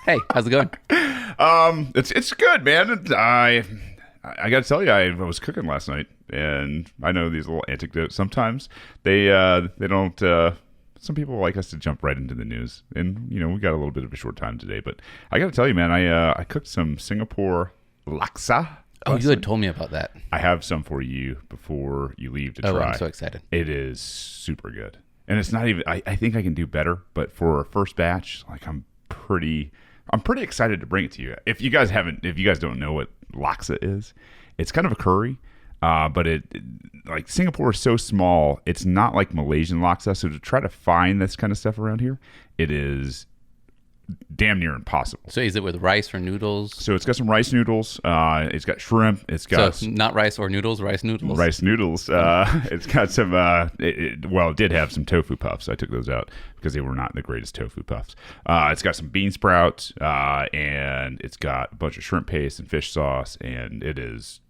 Hey, how's it going? It's good, man. I got to tell you, I was cooking last night, and I know these little anecdotes. Sometimes they don't. Some people like us to jump right into the news, and we got a little bit of a short time today. But I got to tell you, man, I cooked some Singapore laksa. Oh, you had told me about that. I have some for you before you leave to try. Oh, I'm so excited. It is super good, and it's not even. I think I can do better, but for a first batch, like I'm pretty excited to bring it to you. If you guys don't know what laksa is, it's kind of a curry, but like Singapore is so small, it's not like Malaysian laksa. So to try to find this kind of stuff around here, it is damn near impossible. So is it with rice or noodles? So it's got some rice noodles. It's got shrimp. It's got not rice or noodles, rice noodles. Rice noodles. It's got some. It did have some tofu puffs. I took those out because they were not the greatest tofu puffs. It's got some bean sprouts, and it's got a bunch of shrimp paste and fish sauce, and it is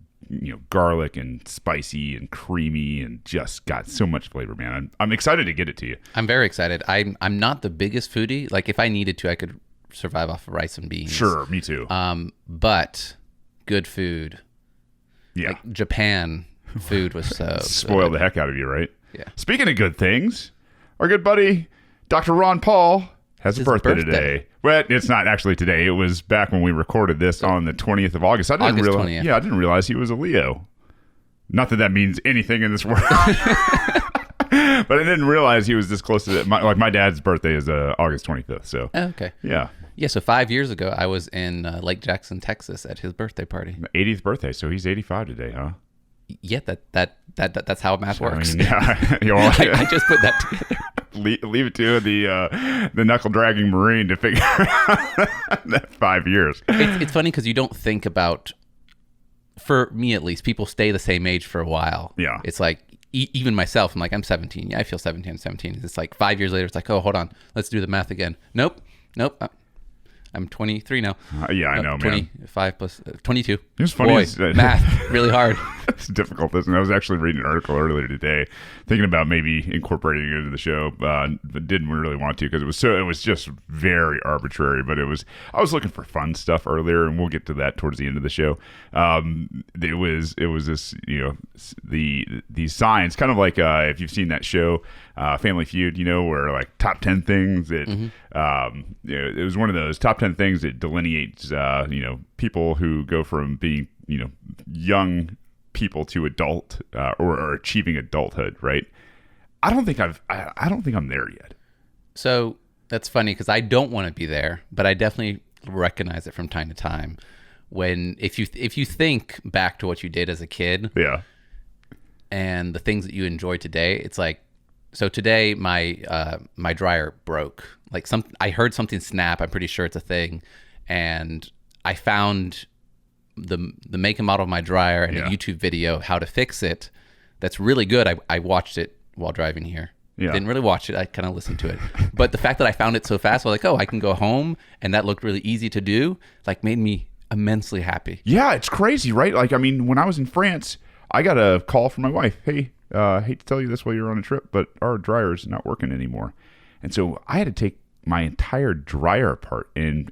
garlic and spicy and creamy and just got so much flavor, man. I'm excited to get it to you. I'm very excited. I'm not the biggest foodie. Like if I needed to, I could survive off of rice and beans. Sure, me too. But good food. Yeah. Like Japan food was so spoiled the heck out of you, right? Yeah. Speaking of good things, our good buddy Dr. Ron Paul has a birthday today. Well, it's not actually today. It was back when we recorded this on the 20th of August. August 20th. Yeah, I didn't realize he was a Leo. Not that means anything in this world. But I didn't realize he was this close to it. My dad's birthday is August 25th. So okay. Yeah. Yeah, so 5 years ago, I was in Lake Jackson, Texas at his birthday party. 80th birthday, so he's 85 today, huh? Yeah, that's how math works. I mean, yeah. I just put that together. Leave it to the knuckle dragging Marine to figure out that 5 years. It's funny because you don't think about, for me at least, people stay the same age for a while. Yeah. It's like, even myself, I'm like, I'm 17. Yeah, I feel 17. It's like 5 years later, it's like, oh, hold on. Let's do the math again. Nope. I'm 23 now. Yeah, I know, 25 plus 22. It was funny. Boy, math, really hard. It's difficult, isn't it? I was actually reading an article earlier today, thinking about maybe incorporating it into the show, but didn't really want to because it was just very arbitrary. But I was looking for fun stuff earlier, and we'll get to that towards the end of the show. It was this, these signs, kind of like if you've seen that show, Family Feud, where like top 10 things that it was one of those top 10 things that delineates people who go from being young people to adult or achieving adulthood, right? I don't think I'm there yet. So that's funny because I don't want to be there, but I definitely recognize it from time to time. When if you think back to what you did as a kid, yeah, and the things that you enjoy today, it's like, so today my dryer broke. Like I heard something snap. I'm pretty sure it's a thing, and I found the make and model of my dryer and a YouTube video how to fix it. That's really good. I watched it while driving here. Yeah. Didn't really watch it. I kind of listened to it. But the fact that I found it so fast, I was like, oh, I can go home, and that looked really easy to do. Like made me immensely happy. Yeah, it's crazy, right? Like, I mean, when I was in France, I got a call from my wife. Hey, hate to tell you this while you're on a trip, but our dryer is not working anymore. And so I had to take my entire dryer apart and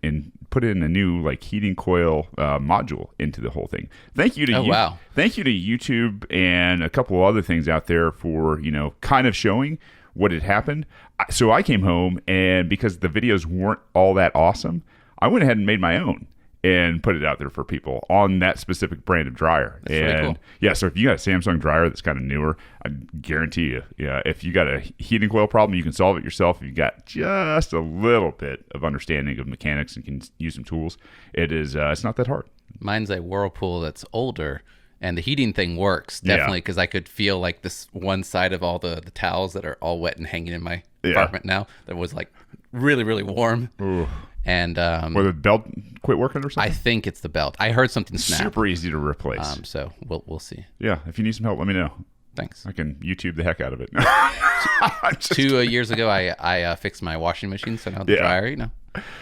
put in a new like heating coil module into the whole thing. Thank you to Thank you to YouTube and a couple of other things out there for kind of showing what had happened. So I came home, and because the videos weren't all that awesome, I went ahead and made my own and put it out there for people on that specific brand of dryer. That's really cool. Yeah, so if you got a Samsung dryer that's kind of newer, I guarantee you, if you got a heating coil problem, you can solve it yourself. If you got just a little bit of understanding of mechanics and can use some tools, it's not that hard. Mine's a Whirlpool that's older, and the heating thing works definitely because I could feel like this one side of all the towels that are all wet and hanging in my apartment now that was like really, really warm. Ooh. And or the belt quit working or something? I think it's the belt. I heard something snap. Super easy to replace. So we'll see. Yeah, if you need some help, let me know. Thanks. I can YouTube the heck out of it. 2 years ago, I fixed my washing machine, so now the dryer,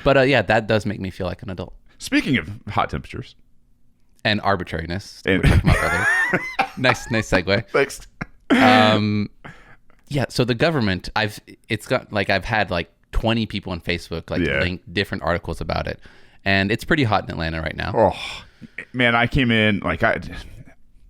But that does make me feel like an adult. Speaking of hot temperatures and arbitrariness, we were talking about earlier. nice segue. Thanks. Yeah. So the government, I've had like 20 people on Facebook link different articles about it. And it's pretty hot in Atlanta right now. Oh, man, I came in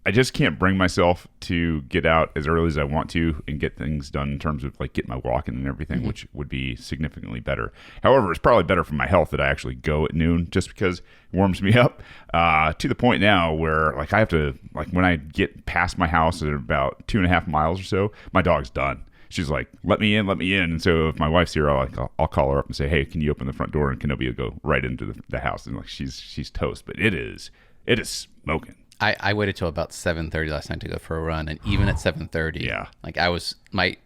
I just can't bring myself to get out as early as I want to and get things done in terms of like get my walking and everything, which would be significantly better. However, it's probably better for my health that I actually go at noon just because it warms me up to the point now where like I have to, like when I get past my house at about 2.5 miles or so, my dog's done. She's like, let me in. And so if my wife's here, I'll call her up and say, hey, can you open the front door? And Kenobi will go right into the house. And like she's toast, but it is smoking. I waited till about 7:30 last night to go for a run, and even at 7:30, like I was my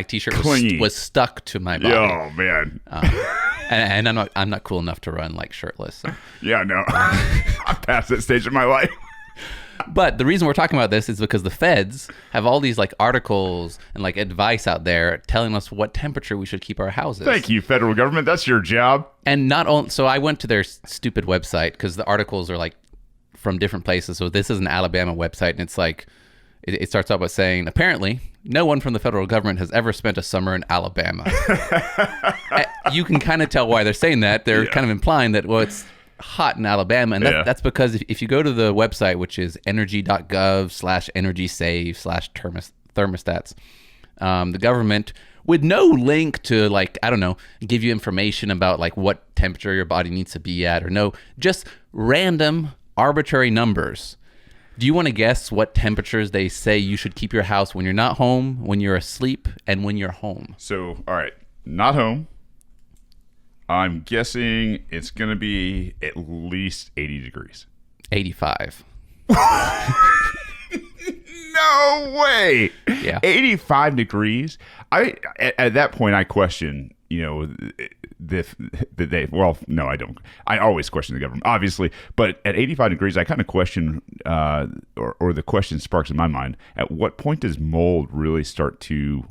t-shirt was stuck to my body. Oh man, and I'm not cool enough to run like shirtless. So. Yeah, no, I'm past that stage of my life. But the reason we're talking about this is because the feds have all these like articles and like advice out there telling us what temperature we should keep our houses. Thank you, federal government. That's your job. And not only so, I went to their stupid website because the articles are like from different places. So this is an Alabama website, and it's like it starts out by saying, apparently no one from the federal government has ever spent a summer in Alabama. You can kind of tell why they're saying that. They're kind of implying that, well, it's hot in Alabama, and that's because if you go to the website, which is energy.gov/energysave/thermostats, the government with no link to like, I don't know, give you information about like what temperature your body needs to be at, or no, just random arbitrary numbers. Do you want to guess what temperatures they say you should keep your house when you're not home, when you're asleep, and when you're home? So, all right, not home. I'm guessing it's going to be at least 80 degrees. 85. No way. Yeah. 85 degrees. At that point, I question, well, no, I don't. I always question the government, obviously. But at 85 degrees, I kind of question, or the question sparks in my mind, at what point does mold really start to,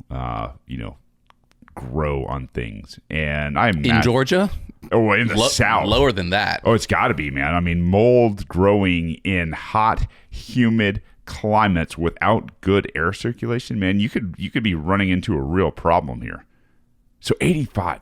grow on things? And I'm in Georgia? Oh, in the South. Lower than that. Oh, it's got to be, man. I mean, mold growing in hot, humid climates without good air circulation, man, you could be running into a real problem here. So 85,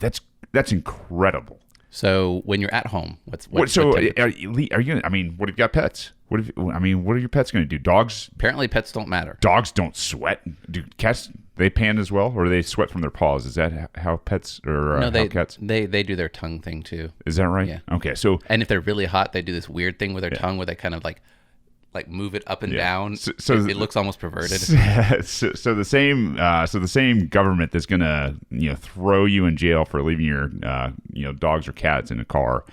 that's incredible. So when you're at home, what are you gonna, I mean, what if you got pets? What are your pets going to do? Dogs? Apparently pets don't matter. Dogs don't sweat. Do cats, they pant as well, or they sweat from their paws? Is that how pets or no, how cats? They do their tongue thing too. Is that right? Yeah. Okay, so and if they're really hot, they do this weird thing with their tongue where they kind of like move it up and down. So it looks almost perverted. So the same government that's gonna throw you in jail for leaving your dogs or cats in a car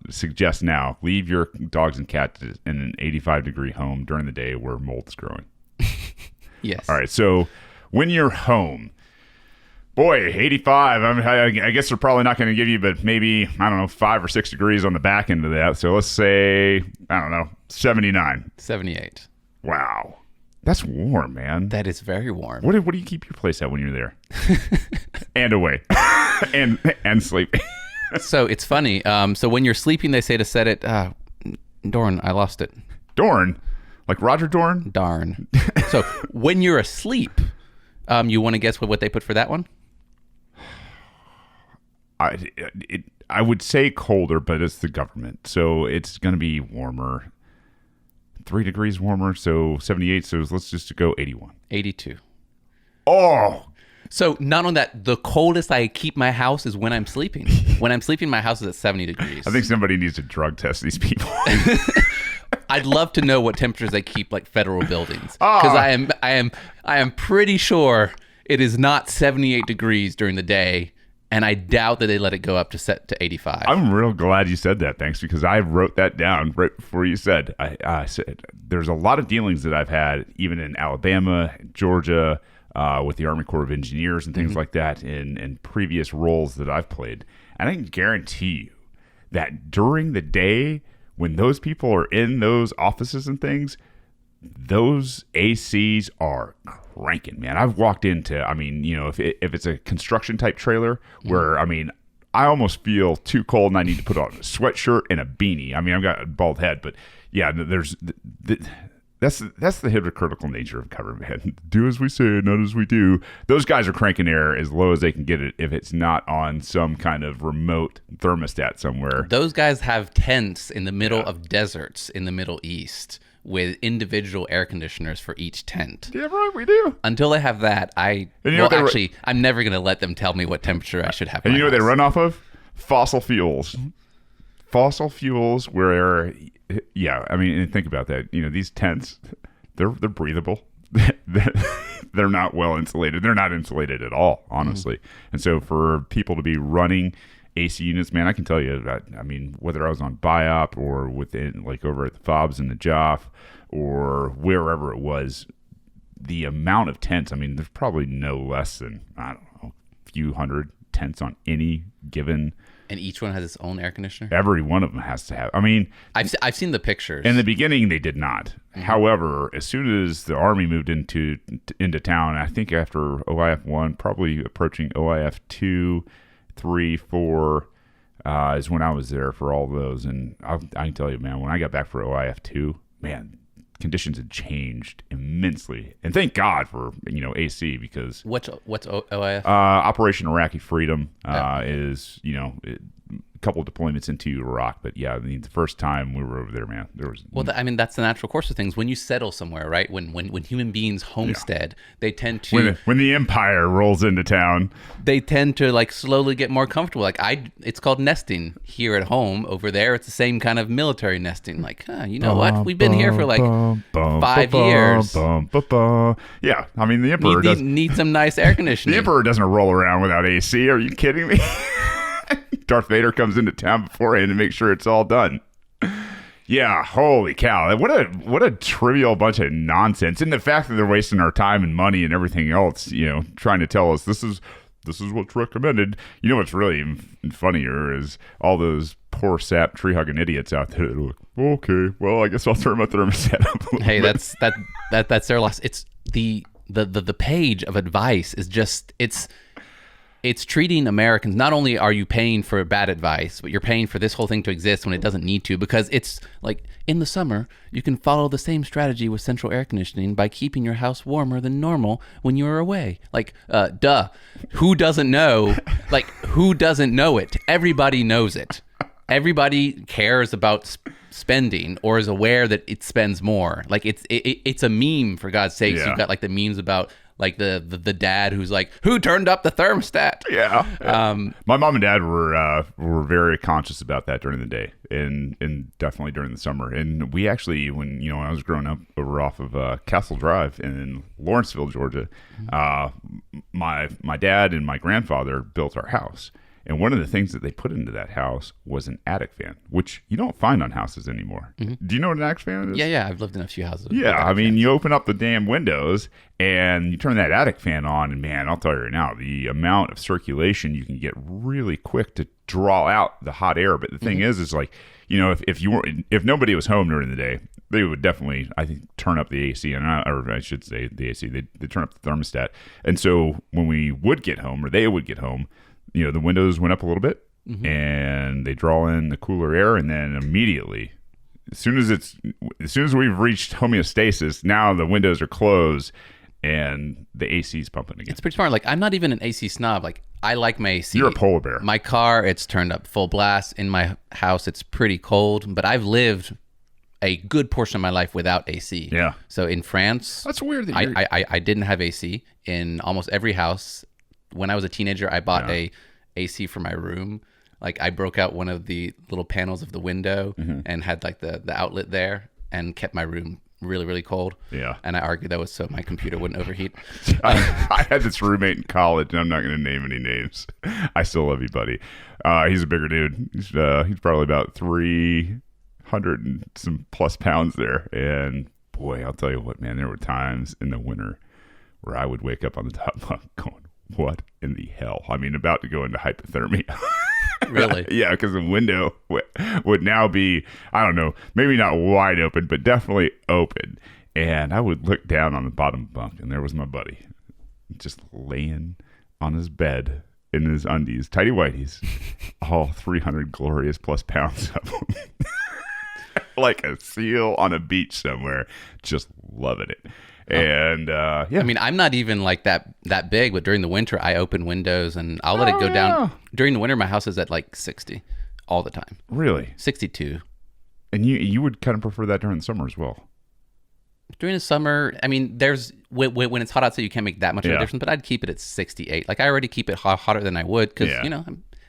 suggests now leave your dogs and cats in an 85-degree home during the day where mold's growing. Yes. All right. So when you're home, boy, 85. I guess they're probably not going to give you, but maybe 5 or 6 degrees on the back end of that. So let's say 79. 78. Wow. That's warm, man. That is very warm. What do you keep your place at when you're there? And away. and sleep. So it's funny. So when you're sleeping, they say to set it. Dorn, I lost it. Dorn? Like Roger Dorn? Darn. So when you're asleep, you want to guess what they put for that one? I would say colder, but it's the government. So it's going to be warmer. 3 degrees warmer, so 78. So let's just go 81. 82. Oh! So not on that, the coldest I keep my house is when I'm sleeping. When I'm sleeping, my house is at 70 degrees. I think somebody needs to drug test these people. I'd love to know what temperatures they keep like federal buildings, because I am pretty sure it is not 78 degrees during the day, and I doubt that they let it go up to 85. I'm real glad you said that, thanks, because I wrote that down right before you said. I said there's a lot of dealings that I've had, even in Alabama, Georgia, with the Army Corps of Engineers and things like that, in previous roles that I've played, and I can guarantee you that during the day, when those people are in those offices and things, those ACs are cranking, man. I've walked into, if it's a construction type trailer where, I almost feel too cold and I need to put on a sweatshirt and a beanie. I've got a bald head, but yeah, that's the hypocritical nature of government. Do as we say, not as we do. Those guys are cranking air as low as they can get it if it's not on some kind of remote thermostat somewhere. Those guys have tents in the middle of deserts in the Middle East with individual air conditioners for each tent. Yeah, right, we do. Until they have that, I'm never going to let them tell me what temperature I should have. And you know what they run off of? Fossil fuels. Fossil fuels where... Yeah, I mean, and think about that. You know, these tents, they're breathable. They're not well insulated. They're not insulated at all, honestly. Mm-hmm. And so for people to be running AC units, man, I can tell you that, I mean, whether I was on BIOP or within, like over at the FOBs in the JOF or wherever it was, the amount of tents, I mean, there's probably no less than, I don't know, a few hundred tents on any given. And each one has its own air conditioner? Every one of them has to have. I mean... I've seen the pictures. In the beginning, they did not. Mm-hmm. However, as soon as the Army moved into town, I think after OIF 1, probably approaching OIF 2, 3, 4, is when I was there for all those. And I can tell you, man, when I got back for OIF 2, man, conditions had changed immensely. And thank God for, AC, because... What's OIF? Operation Iraqi Freedom is, a couple of deployments into Iraq. But yeah, I mean, the first time we were over there, man, there was... Well, that's the natural course of things. When you settle somewhere, right? When human beings homestead, they tend to... When the empire rolls into town... They tend to, like, slowly get more comfortable. Like, it's called nesting here at home. Over there, it's the same kind of military nesting. Like, you know what? We've been here for, like, 5 years. Yeah, I mean, the emperor need some nice air conditioning. The emperor doesn't roll around without AC. Are you kidding me? Darth Vader comes into town beforehand to make sure it's all done. Yeah, holy cow. What a trivial bunch of nonsense. And the fact that they're wasting our time and money and everything else, trying to tell us this is what's recommended. You know what's really funnier is all those poor sap tree hugging idiots out there that are like, okay, well, I guess I'll turn my thermostat up a little bit. That's their loss. It's the page of advice is just it's treating Americans, not only are you paying for bad advice, but you're paying for this whole thing to exist when it doesn't need to, because it's like in the summer, you can follow the same strategy with central air conditioning by keeping your house warmer than normal when you're away. Like, who doesn't know? Like, who doesn't know it? Everybody knows it. Everybody cares about spending or is aware that it spends more. Like, it's a meme, for God's sakes. Yeah. You've got like the memes about like the dad who's like, who turned up the thermostat? Yeah. My mom and dad were very conscious about that during the day and definitely during the summer. And we actually, when I was growing up over off of Castle Drive in Lawrenceville, Georgia, my dad and my grandfather built our house. And one of the things that they put into that house was an attic fan, which you don't find on houses anymore. Mm-hmm. Do you know what an attic fan is? Yeah. I've lived in a few houses. Yeah, I mean, you open up the damn windows and you turn that attic fan on, and man, I'll tell you right now, the amount of circulation you can get really quick to draw out the hot air. But the thing is like, if nobody was home during the day, they would definitely, I think, turn up the AC, or I should say the AC. They turn up the thermostat. And so when we would get home, or they would get home, the windows went up a little bit, and they draw in the cooler air, and then immediately, as soon as we've reached homeostasis, now the windows are closed, and the AC's pumping again. It's pretty smart. Like, I'm not even an AC snob. Like, I like my AC. You're a polar bear. My car, it's turned up full blast. In my house, it's pretty cold, but I've lived a good portion of my life without AC. Yeah. So in France, that's weird. That I didn't have AC in almost every house. When I was a teenager, I bought a AC for my room. Like, I broke out one of the little panels of the window and had like the outlet there and kept my room really, really cold. Yeah. And I argued that was so my computer wouldn't overheat. I had this roommate in college, and I'm not going to name any names. I still love you, buddy. He's a bigger dude. He's probably about 300 and some plus pounds there. And boy, I'll tell you what, man, there were times in the winter where I would wake up on the top bunk going, what in the hell? I mean, about to go into hypothermia. Really? Yeah, because the window would now be, I don't know, maybe not wide open, but definitely open. And I would look down on the bottom bunk, and there was my buddy just laying on his bed in his undies, tighty whities, all 300 glorious plus pounds of them. like a seal on a beach somewhere, just loving it. And yeah, I mean, I'm not even like that big, but during the winter, I open windows and I'll let it go down. During the winter, my house is at like 60 all the time. Really? 62. And you would kind of prefer that during the summer as well. During the summer, I mean, there's when it's hot outside, you can't make that much of a difference, but I'd keep it at 68. Like, I already keep it hotter than I would because, you know,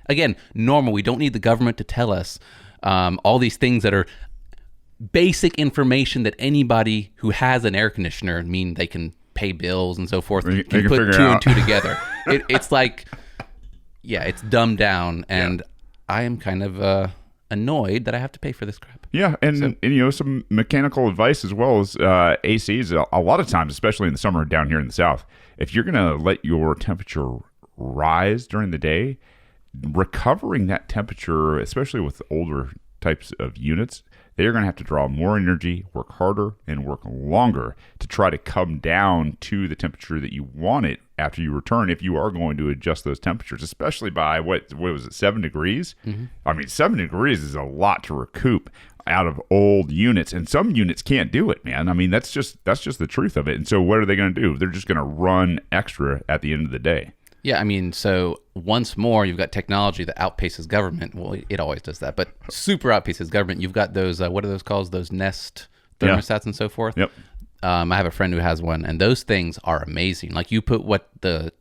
again, normal. We don't need the government to tell us all these things that are basic information that anybody who has an air conditioner mean they can pay bills and so forth They can put two and two together. It's like, it's dumbed down, and I am kind of annoyed that I have to pay for this crap. Yeah, and you know, some mechanical advice as well as ACs. A lot of times, especially in the summer down here in the South, if you're going to let your temperature rise during the day, recovering that temperature, especially with older types of units, they're going to have to draw more energy, work harder, and work longer to try to come down to the temperature that you want it after you return, if you are going to adjust those temperatures, especially by, what was it, 7 degrees? Mm-hmm. I mean, 7 degrees is a lot to recoup out of old units, and some units can't do it, man. I mean, that's just the truth of it. And so what are they going to do? They're just going to run extra at the end of the day. Yeah, I mean, so once more, you've got technology that outpaces government. Well, it always does that, but super outpaces government. You've got those, what are those called? Those Nest thermostats and so forth. Yep. I have a friend who has one, and those things are amazing. Like, you put what the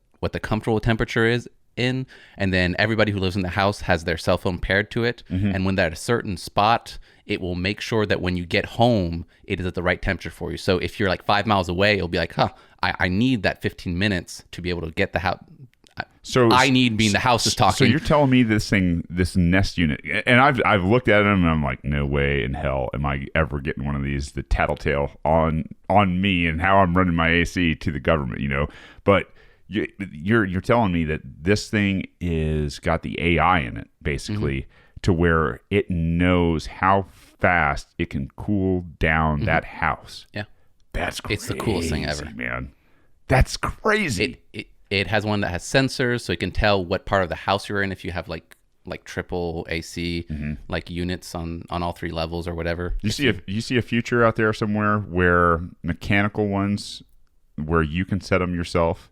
comfortable temperature is in, and then everybody who lives in the house has their cell phone paired to it. Mm-hmm. And when they're at a certain spot, it will make sure that when you get home, it is at the right temperature for you. So if you're like 5 miles away, it'll be like, I need that 15 minutes to be able to get the house. So I need being the house is talking. So you're telling me this Nest unit, and I've looked at them and I'm like, no way in hell am I ever getting one of these, the tattletale on me and how I'm running my AC to the government, you know. But you're telling me that this thing is got the AI in it, basically, to where it knows how fast it can cool down that house. Yeah, that's crazy. It's the coolest thing ever, man. That's crazy. It has one that has sensors, so it can tell what part of the house you're in if you have like triple AC like units on all 3 levels or whatever. You see a future out there somewhere where mechanical ones, where you can set them yourself,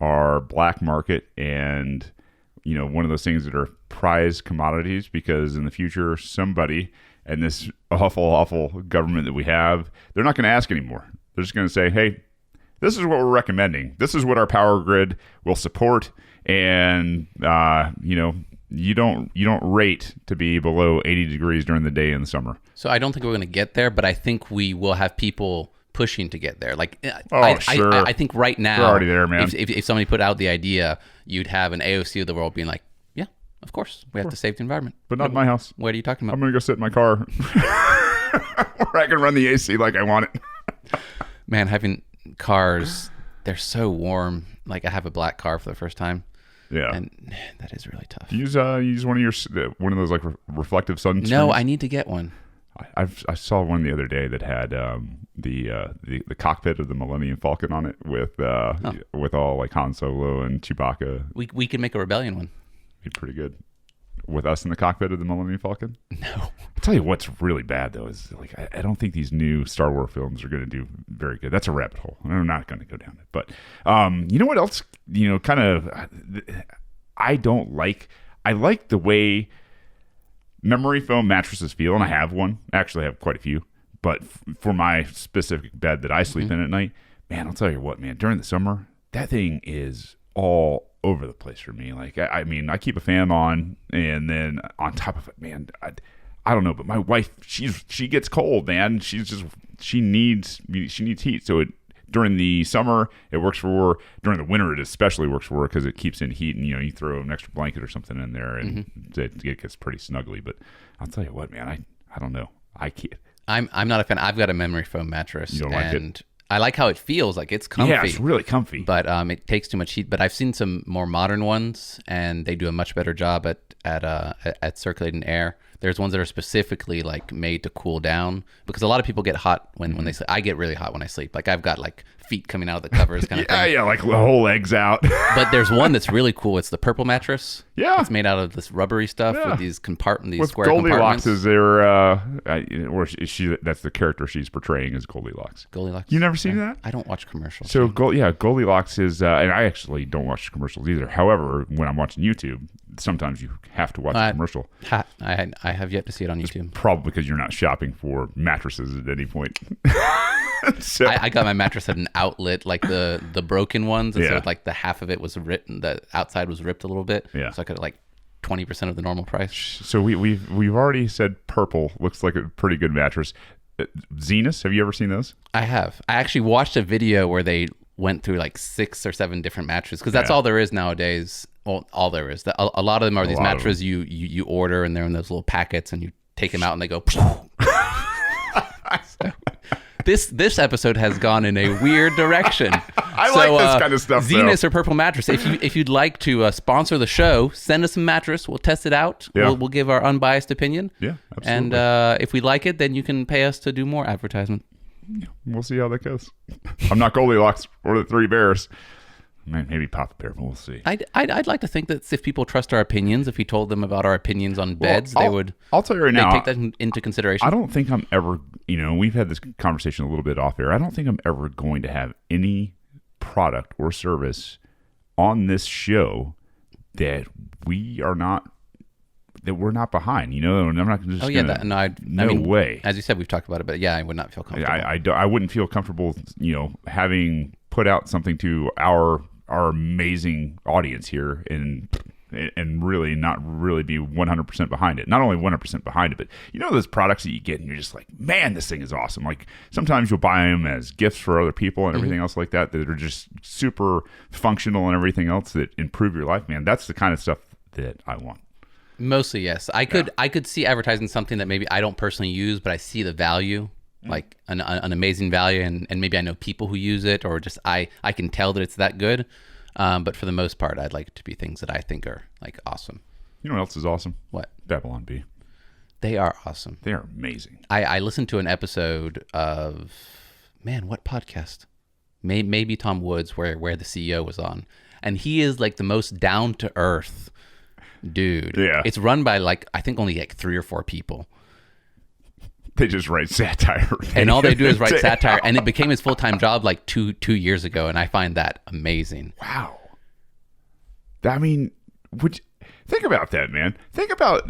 are black market, and you know, one of those things that are prized commodities, because in the future somebody, and this awful government that we have, they're not going to ask anymore. They're just going to say, hey, this is what we're recommending. This is what our power grid will support, and you know, you don't rate to be below 80 degrees during the day in the summer. So I don't think we're going to get there, but I think we will have people pushing to get there. Like, sure. I think right now, we're already there, man. If somebody put out the idea, you'd have an AOC of the world being like, yeah, of course, we have to save the environment. But not my house. What are you talking about? I'm going to go sit in my car where I can run the AC like I want it. Man, having cars, they're so warm. Like, I have a black car for the first time. Yeah, and that is really tough. Use one of those like reflective sunscreens. No, I need to get one. I saw one the other day that had the cockpit of the Millennium Falcon on it with all like Han Solo and Chewbacca. We could make a rebellion one. Be pretty good. With us in the cockpit of the Millennium Falcon? No. I'll tell you what's really bad, though, is like I don't think these new Star Wars films are going to do very good. That's a rabbit hole. I'm not going to go down it. But you know what else, you know, kind of I don't like? I like the way memory foam mattresses feel, and I have one. Actually, I have quite a few. But for my specific bed that I sleep in at night, man, I'll tell you what, man, during the summer, that thing is all over the place for me. Like, I mean, I keep a fan on, and then on top of it, man, I don't know, but my wife, she gets cold, man. She needs heat. So during the summer, it works for her. During the winter, it especially works for her because it keeps in heat, and you know, you throw an extra blanket or something in there, and it gets pretty snuggly. But I'll tell you what, man, I don't know. I can't. I'm not a fan. I've got a memory foam mattress. You don't like it? I like how it feels. Like, it's comfy. Yeah, it's really comfy. But it takes too much heat. But I've seen some more modern ones, and they do a much better job at circulating air. There's ones that are specifically like made to cool down, because a lot of people get hot when they sleep. I get really hot when I sleep. Like, I've got like feet coming out of the covers kind of thing. Yeah, like the whole legs out. But there's one that's really cool. It's the purple mattress. Yeah. It's made out of this rubbery stuff with these compartments, these square Goldilocks compartments. is there, or she that's the character she's portraying as Goldilocks. Goldilocks. You never seen that? I don't watch commercials. So Goldilocks is, and I actually don't watch commercials either. However, when I'm watching YouTube, sometimes you have to watch a commercial. I have yet to see it on YouTube. Probably because you're not shopping for mattresses at any point. So I got my mattress at an outlet, like the broken ones, and Yeah. so like the half of it was ripped, the outside was ripped a little bit. Yeah. So I got like 20% of the normal price. So we've already said purple looks like a pretty good mattress. Zenus, have you ever seen those? I have. I actually watched a video where they went through like 6 or 7 different mattresses, because that's all there is nowadays. Well, all there is. A lot of them are these mattresses you order, and they're in those little packets, and you take them out, and they go. This episode has gone in a weird direction. I like this kind of stuff. Zenus or Purple Mattress. If you'd like to sponsor the show, send us a mattress. We'll test it out. Yeah. We'll give our unbiased opinion. Yeah, absolutely. And if we like it, then you can pay us to do more advertisement. We'll see how that goes. I'm not Goldilocks or the Three Bears. Maybe Papa Bear, but we'll see. I'd like to think that if people trust our opinions, if we told them about our opinions on beds, they would. I'll tell you right now. Take that into consideration. I don't think I'm ever. We've had this conversation a little bit off air. I don't think I'm ever going to have any product or service on this show that we're not behind. And I'm not just. Oh yeah, no way. As you said, we've talked about it, but yeah, I would not feel comfortable. I wouldn't feel comfortable. Having put out something to our amazing audience here and really not really be 100% behind it. Not only 100% behind it, but those products that you get and you're just like, man, this thing is awesome. Like sometimes you'll buy them as gifts for other people and everything else like that are just super functional and everything else that improve your life, man. That's the kind of stuff that I want. Mostly, yes. I could see advertising something that maybe I don't personally use, but I see the value, like an amazing value, and maybe I know people who use it, or just I can tell that it's that good. But for the most part, I'd like it to be things that I think are like awesome. You know what else is awesome? What? Babylon Bee. They are awesome. They are amazing. I listened to an episode of, what podcast? Maybe Tom Woods, where the CEO was on, and he is like the most down to earth dude. Yeah. It's run by I think only 3 or 4 people. They just write satire. And all they do is write satire. And it became his full-time job like two years ago. And I find that amazing. Wow. I mean, think about that, man. Think about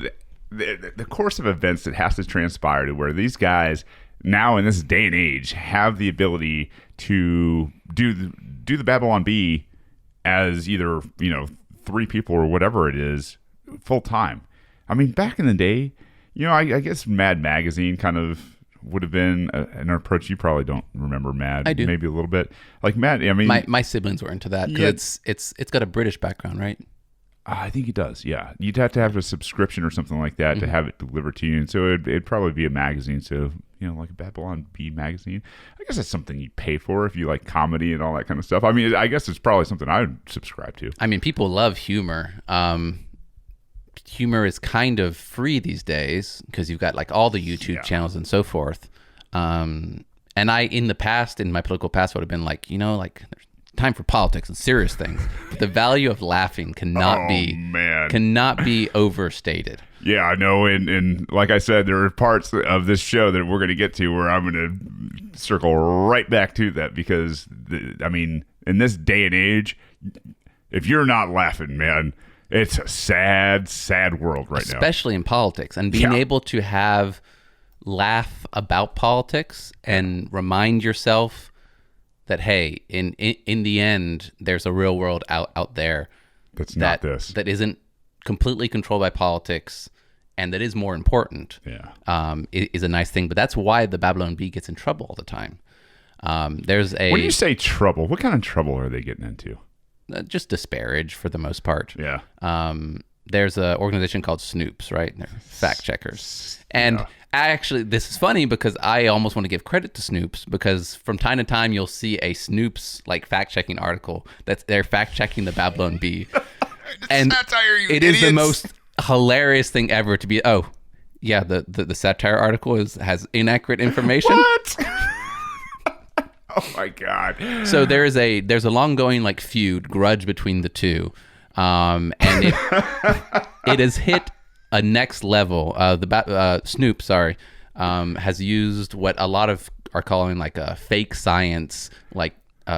the course of events that has to transpire to where these guys now in this day and age have the ability to do the Babylon Bee as either, 3 people or whatever it is full time. I mean, back in the day, I guess Mad Magazine kind of would have been an approach. You probably don't remember Mad. I do. Maybe a little bit. Like Mad, I mean... My siblings were into that because it's got a British background, right? I think it does, yeah. You'd have to have a subscription or something like that to have it delivered to you. And so it'd probably be a magazine. So, like a Babylon Bee magazine. I guess that's something you'd pay for if you like comedy and all that kind of stuff. I mean, I guess it's probably something I would subscribe to. I mean, people love humor. Humor is kind of free these days because you've got like all the YouTube channels and so forth. And I, in my political past, would have been like, there's time for politics and serious things. But the value of laughing cannot be overstated. Yeah, I know. And like I said, there are parts of this show that we're going to get to where I'm going to circle right back to that because, in this day and age, if you're not laughing, man, it's a sad, sad world right now. Especially in politics. And being able to laugh about politics and remind yourself that, hey, in the end, there's a real world out there not this. That isn't completely controlled by politics and that is more important. Is a nice thing. But that's why the Babylon Bee gets in trouble all the time. When you say trouble, what kind of trouble are they getting into? Just disparage for the most part. Yeah. There's an organization called Snopes, right? They're fact checkers. And actually, this is funny because I almost want to give credit to Snopes because from time to time you'll see a Snopes fact checking article that they're fact checking the Babylon Bee. And it is the most hilarious thing ever to be. Oh, yeah, the satire article has inaccurate information. What? Oh my God. So there's a long going like feud, grudge between the two, and it has hit a next level. Snopes, has used what a lot of are calling like a fake science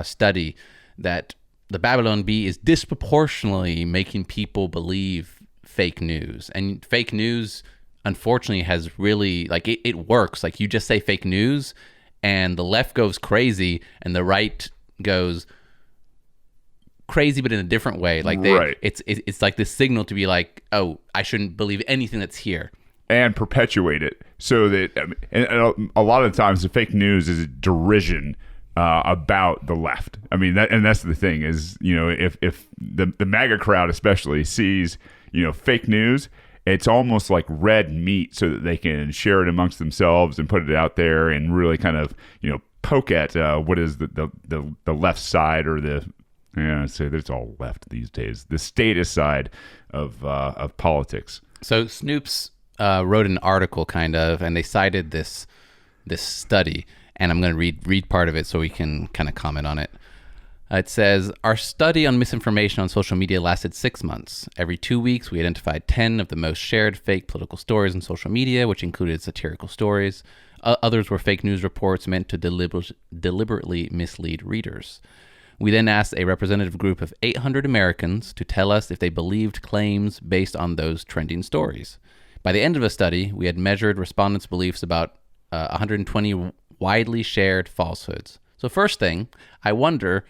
study that the Babylon Bee is disproportionately making people believe fake news. And fake news, unfortunately, has really, like, it works. Like, you just say fake news, and the left goes crazy, and the right goes crazy, but in a different way. Like, it's like this signal to be like, oh, I shouldn't believe anything that's here. And perpetuate it so that, and a lot of the times the fake news is a derision about the left. I mean, that's the thing is, if the MAGA crowd especially sees, fake news, it's almost like red meat so that they can share it amongst themselves and put it out there and really kind of, poke at what is the left side or I'd say that it's all left these days, the statist side of politics. So Snopes wrote an article and they cited this study, and I'm going to read part of it so we can kind of comment on it. It says, our study on misinformation on social media lasted 6 months. Every 2 weeks, we identified 10 of the most shared fake political stories on social media, which included satirical stories. Others were fake news reports meant to deliberately mislead readers. We then asked a representative group of 800 Americans to tell us if they believed claims based on those trending stories. By the end of the study, we had measured respondents' beliefs about 120 widely shared falsehoods. So first thing, I wonder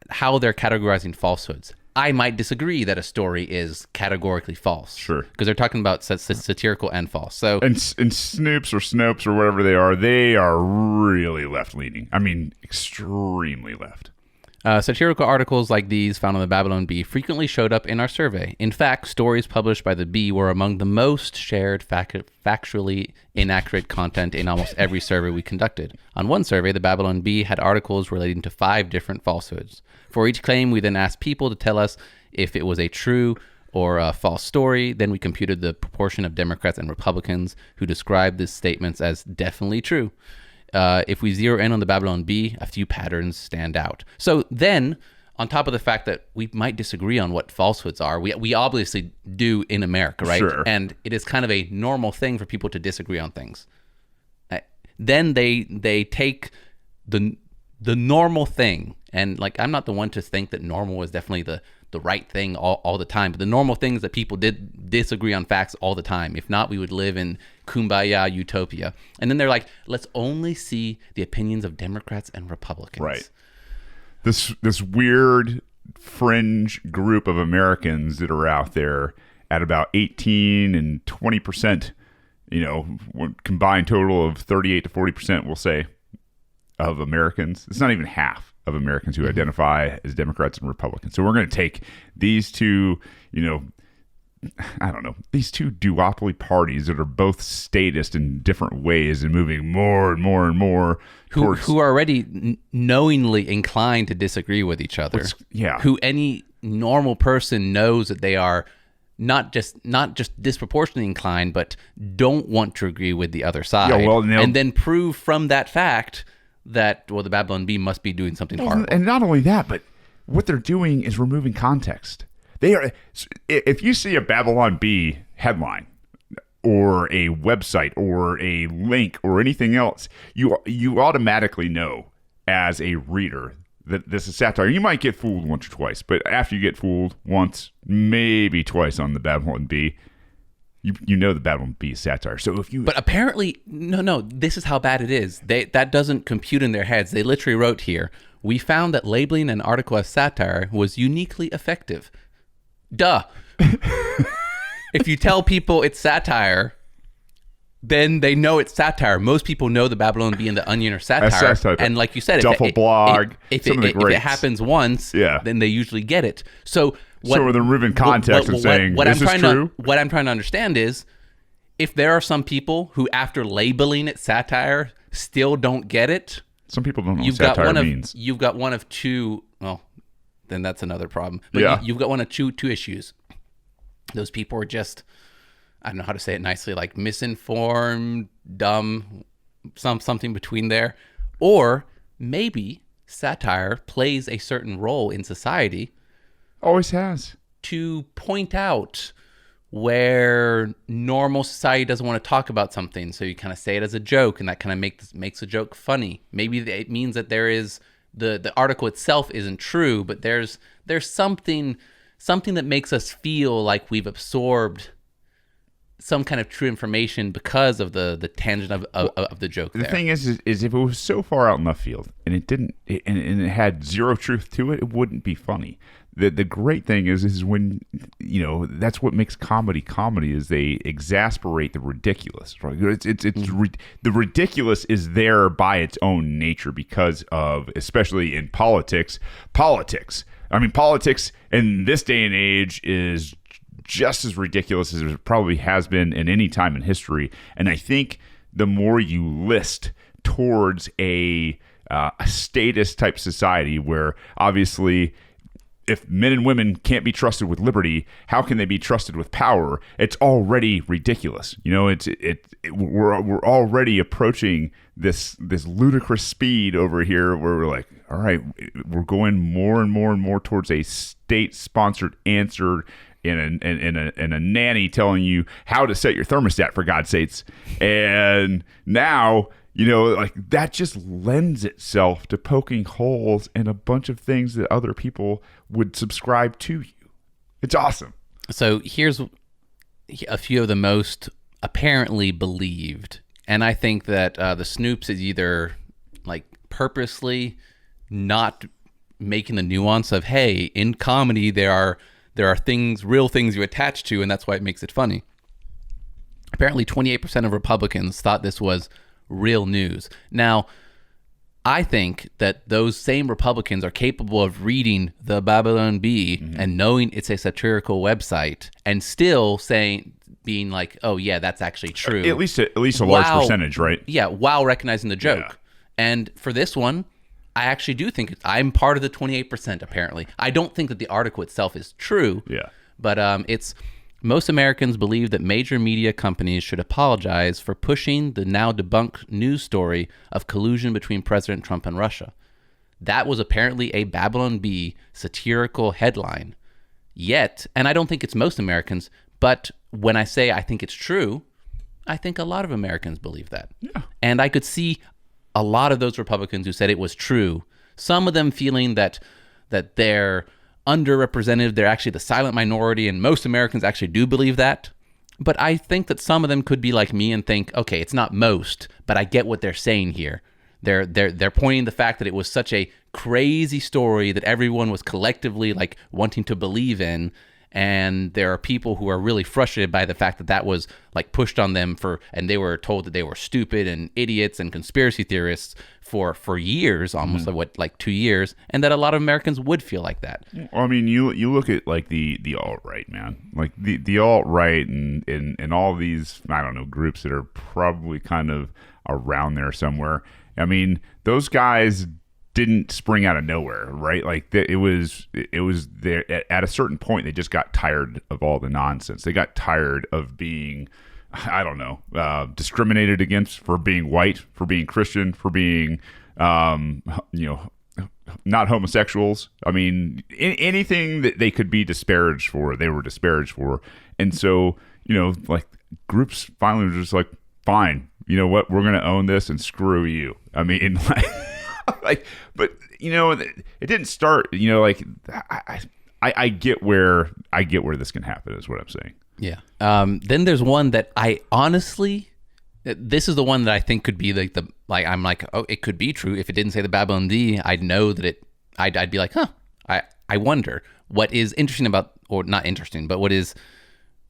how they're categorizing falsehoods. I might disagree that a story is categorically false. Sure. Because they're talking about satirical and false. So and Snopes or whatever they are really left-leaning. I mean, extremely left. Satirical articles like these found on the Babylon Bee frequently showed up in our survey. In fact, stories published by the Bee were among the most shared factually inaccurate content in almost every survey we conducted. On one survey, the Babylon Bee had articles relating to 5 different falsehoods. For each claim, we then asked people to tell us if it was a true or a false story. Then we computed the proportion of Democrats and Republicans who described these statements as definitely true. If we zero in on the Babylon Bee, a few patterns stand out. So then, on top of the fact that we might disagree on what falsehoods are, we obviously do in America, right? Sure. And it is kind of a normal thing for people to disagree on things. Then they take the normal thing, and like, I'm not the one to think that normal is definitely the right thing all the time, but the normal things that people did disagree on facts all the time. If not, we would live in kumbaya utopia. And then they're like, let's only see the opinions of Democrats and Republicans. Right. This weird fringe group of Americans that are out there at about 18 and 20%, combined total of 38 to 40%, we'll say, of Americans. It's not even half of Americans who identify as Democrats and Republicans. So we're going to take these two, these two duopoly parties that are both statist in different ways and moving more and more and more towards... Who are already knowingly inclined to disagree with each other. Yeah. Who any normal person knows that they are not just disproportionately inclined, but don't want to agree with the other side. Yeah, well, and then prove from that fact that, the Babylon Bee must be doing something horrible. And not only that, but what they're doing is removing context. They are. If you see a Babylon Bee headline or a website or a link or anything else, you automatically know as a reader that this is satire. You might get fooled once or twice, but after you get fooled once, maybe twice on the Babylon Bee, you know the Babylon Bee is satire. So but apparently, no, this is how bad it is. That doesn't compute in their heads. They literally wrote here, we found that labeling an article as satire was uniquely effective. Duh. If you tell people it's satire, then they know it's satire. Most people know the Babylon Bee and the Onion are satire. And like you said, Duffel blog, if it happens once, then they usually get it. So they're removing context and saying, this is true? What I'm trying to understand is, if there are some people who, after labeling it satire, still don't get it. Some people don't know what satire means. You've got one of two, well, then that's another problem. But you've got one of two issues. Those people are just, I don't know how to say it nicely, like misinformed, dumb, something between there. Or maybe satire plays a certain role in society. Always has. To point out where normal society doesn't want to talk about something. So you kind of say it as a joke, and that kind of makes a joke funny. Maybe it means that there is the article itself isn't true, but there's something that makes us feel like we've absorbed some kind of true information because of the tangent of the joke. The thing is if it was so far out in left field and it had zero truth to it, it wouldn't be funny. The great thing is when, that's what makes comedy is they exasperate the ridiculous. Right? The ridiculous is there by its own nature because of, especially in politics. I mean, politics in this day and age is just as ridiculous as it probably has been in any time in history. And I think the more you list towards a statist type society where obviously if men and women can't be trusted with liberty, how can they be trusted with power? It's already ridiculous. We're already approaching this ludicrous speed over here where we're like, all right, we're going more and more and more towards a state-sponsored answer and a nanny telling you how to set your thermostat, for God's sakes. And now, that just lends itself to poking holes in a bunch of things that other people would subscribe to you. It's awesome. So here's a few of the most apparently believed. And I think that the Snopes is either like purposely not making the nuance of, hey, in comedy, there are real things you attach to, and that's why it makes it funny. Apparently 28% of Republicans thought this was real news. Now, I think that those same Republicans are capable of reading the Babylon Bee and knowing it's a satirical website and still being like, oh yeah, that's actually true. At least a large percentage, right? Yeah, while recognizing the joke. Yeah. And for this one, I actually do think I'm part of the 28%, apparently. I don't think that the article itself is true. Yeah. But most Americans believe that major media companies should apologize for pushing the now debunked news story of collusion between President Trump and Russia. That was apparently a Babylon Bee satirical headline. Yet, and I don't think it's most Americans, but when I say I think it's true, I think a lot of Americans believe that. Yeah. And I could see a lot of those Republicans who said it was true, some of them feeling that they're underrepresented, they're actually the silent minority, and most Americans actually do believe that. But I think that some of them could be like me and think, okay, it's not most, but I get what they're saying here. They're pointing the fact that it was such a crazy story that everyone was collectively like wanting to believe in. And there are people who are really frustrated by the fact that that was like pushed on them and they were told that they were stupid and idiots and conspiracy theorists for years, almost like 2 years, and that a lot of Americans would feel like that. Well, I mean, you look at like the alt-right, man, like the alt-right and all these, I don't know, groups that are probably kind of around there somewhere. I mean, those guys didn't spring out of nowhere, right? Like it was there at a certain point. They just got tired of all the nonsense. They got tired of being, I don't know, discriminated against for being white, for being Christian, for being, not homosexuals. I mean, anything that they could be disparaged for, they were disparaged for. And so, like groups finally were just like, fine, you know what? We're going to own this and screw you. I mean, but it didn't start, I get where this can happen is what I'm saying. Yeah. Then there's one that I honestly, this is the one that I think could be I'm like, oh, it could be true. If it didn't say the Babylon Bee, I'd know that I'd be like, huh, I wonder what is interesting about, or not interesting, but what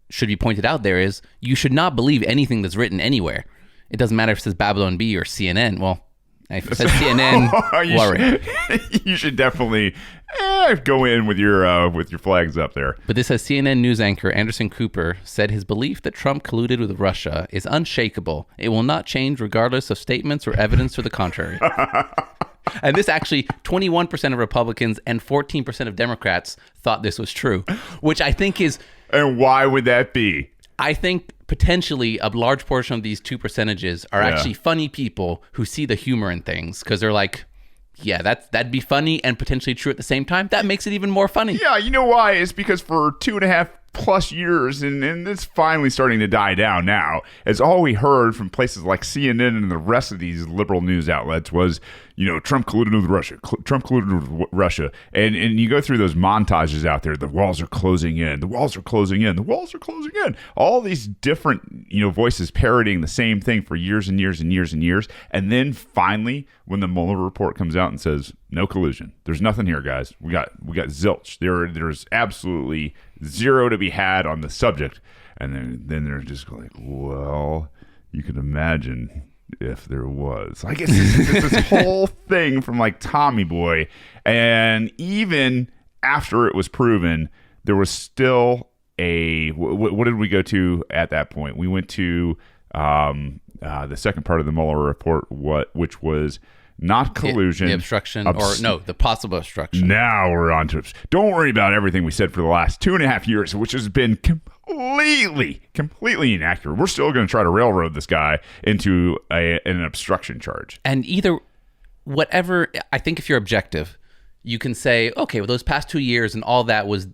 should be pointed out there is you should not believe anything that's written anywhere. It doesn't matter if it says Babylon Bee or CNN. Well, if it says CNN, you should definitely go in with your flags up there. But this says CNN news anchor Anderson Cooper said his belief that Trump colluded with Russia is unshakable. It will not change regardless of statements or evidence to the contrary. And this actually, 21% of Republicans and 14% of Democrats thought this was true, which I think is... And why would that be? I think potentially a large portion of these 2% are actually funny people who see the humor in things because they're like, yeah, that'd be funny and potentially true at the same time. That makes it even more funny. Yeah, you know why? It's because for 2.5+ years, and it's finally starting to die down now, as all we heard from places like CNN and the rest of these liberal news outlets was, Trump colluded with Russia, Trump colluded with Russia. And you go through those montages out there, the walls are closing in, the walls are closing in, the walls are closing in. All these different, voices parroting the same thing for years and years and years and years. And then finally, when the Mueller report comes out and says, no collusion, there's nothing here, guys. We got zilch. There's absolutely zero to be had on the subject. And then they're just like, well, you can imagine if there was. I guess it's this whole thing from like Tommy Boy. And even after it was proven, there was still what did we go to at that point? We went to the second part of the Mueller report, which was not collusion. The obstruction, the possible obstruction. Now we're on to it. Don't worry about everything we said for the last 2.5 years, which has been completely inaccurate. We're still going to try to railroad this guy into an obstruction charge. And whatever, I think if you're objective, you can say, okay, well, those past 2 years and all that was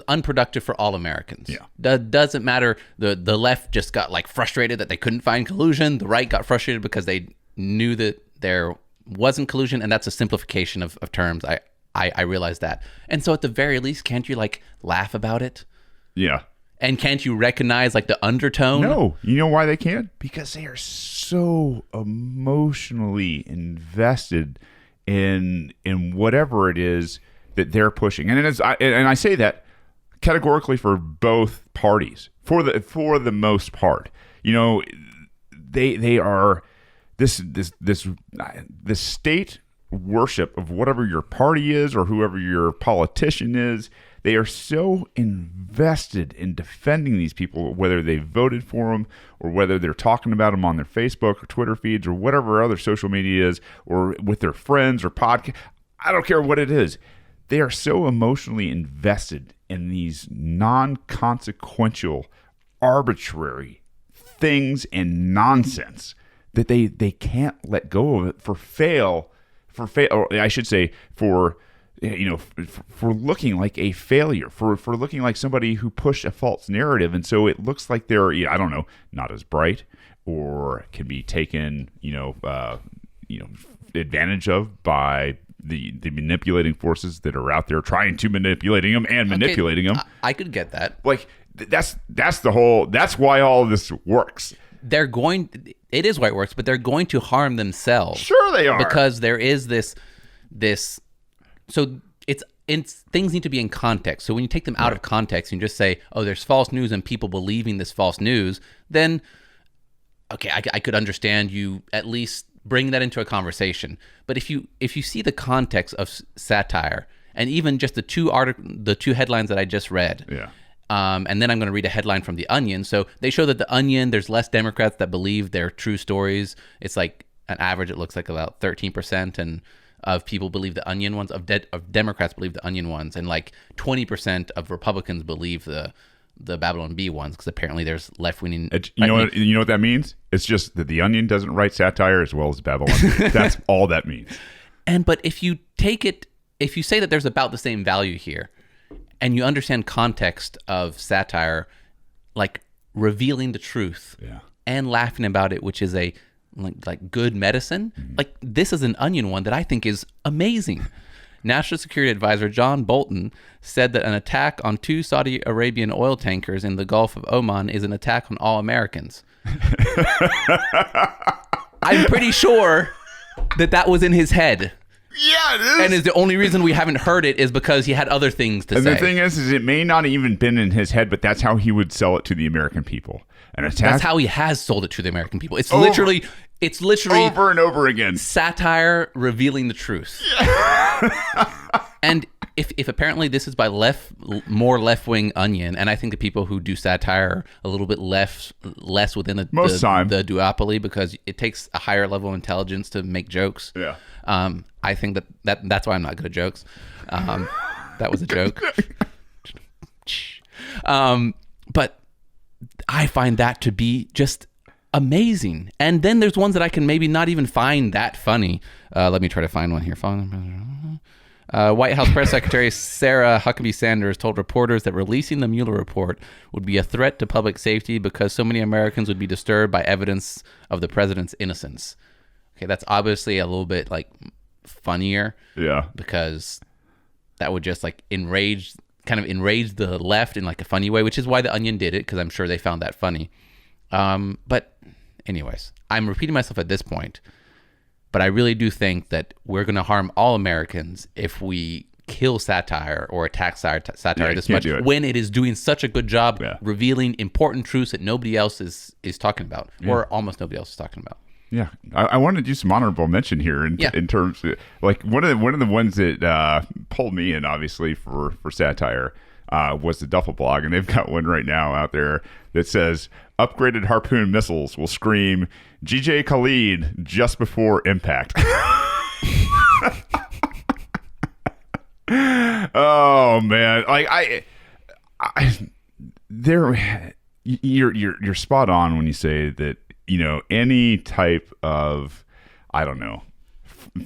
unproductive for all Americans. Yeah. That doesn't matter. The left just got like frustrated that they couldn't find collusion. The right got frustrated because they knew that there wasn't collusion, and that's a simplification of terms. I realize that. And so at the very least, can't you like laugh about it? Yeah. And can't you recognize like the undertone? No. You know why they can't? Because they are so emotionally invested in whatever it is that they're pushing. And I say that categorically for both parties. For the most part. They are this state worship of whatever your party is or whoever your politician is. They are so invested in defending these people, whether they voted for them or whether they're talking about them on their Facebook or Twitter feeds or whatever other social media is, or with their friends or podcast. I don't care what it is. They are so emotionally invested in these non-consequential, arbitrary things and nonsense that they can't let go of it for looking like a failure, for looking like somebody who pushed a false narrative. And so it looks like they're, I don't know, not as bright or can be taken, advantage of by the manipulating forces that are out there trying to manipulating them and manipulating them. I could get that. Like that's why all of this works. It is why it works, but they're going to harm themselves. Sure they are. Because there is this, so things need to be in context. So when you take them out of context and just say, oh, there's false news and people believing this false news, then, okay, I could understand you at least bring that into a conversation. But if you see the context of satire, and even just the two headlines that I just read, and then I'm going to read a headline from The Onion. So they show that The Onion, there's less Democrats that believe their true stories. It's like an average, it looks like about 13%, and of people believe the Onion ones, of Democrats believe the Onion ones, and like 20% of Republicans believe the Babylon Bee ones, because apparently there's left-wing. You know what that means? It's just that The Onion doesn't write satire as well as Babylon Bee. That's all that means. But if you say that there's about the same value here, and you understand context of satire, like revealing the truth and laughing about it, which is a like good medicine. Mm-hmm. Like this is an Onion one that I think is amazing. National Security Advisor John Bolton said that an attack on 2 Saudi Arabian oil tankers in the Gulf of Oman is an attack on all Americans. I'm pretty sure that was in his head. Yeah, it is. And is the only reason we haven't heard it is because he had other things to say. And the thing is it may not have even been in his head, but that's how he would sell it to the American people. That's how he has sold it to the American people. It's literally over and over again. Satire revealing the truth. And if apparently this is by more left-wing Onion, and I think the people who do satire are a little bit less within the duopoly, because it takes a higher level of intelligence to make jokes. Yeah. I think that's why I'm not good at jokes. That was a joke. But I find that to be just amazing. And then there's ones that I can maybe not even find that funny. Let me try to find one here. White House Press Secretary Sarah Huckabee Sanders told reporters that releasing the Mueller report would be a threat to public safety because so many Americans would be disturbed by evidence of the president's innocence. Okay, that's obviously a little bit like funnier. Yeah. Because that would just like enrage the left in like a funny way, which is why The Onion did it, because I'm sure they found that funny. But anyways, I'm repeating myself at this point, but I really do think that we're going to harm all Americans if we kill satire or attack satire this much when it is doing such a good job revealing important truths that nobody else is talking about, or almost nobody else is talking about. Yeah, I want to do some honorable mention here in terms of, like, one of the ones that pulled me in, obviously, for satire was the Duffel blog, and they've got one right now out there that says upgraded Harpoon missiles will scream GJ Khalid just before impact. Oh man, like you're spot on when you say that. You know, any type of, I don't know,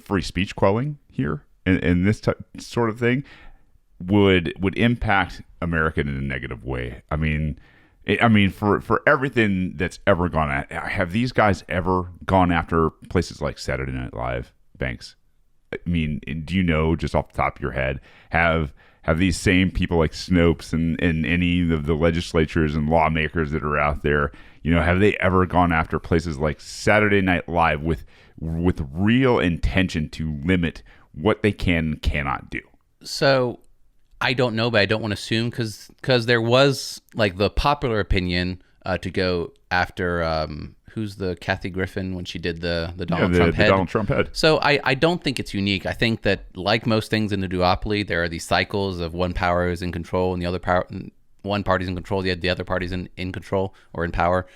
free speech quelling here in this sort of thing would impact America in a negative way. I mean, for everything that's ever gone at, have these guys ever gone after places like Saturday Night Live, Banks? I mean, do you know, just off the top of your head, have these same people like Snopes and any of the legislatures and lawmakers that are out there, you know, have they ever gone after places like Saturday Night Live with real intention to limit what they can and cannot do? So I don't know, but I don't want to assume because there was like the popular opinion to go after who's the Kathy Griffin when she did the Donald Trump head. Donald Trump head. So I don't think it's unique. I think that like most things in the duopoly, there are these cycles of one power is in control and the other power, one party's in control, the other party's in control or in power,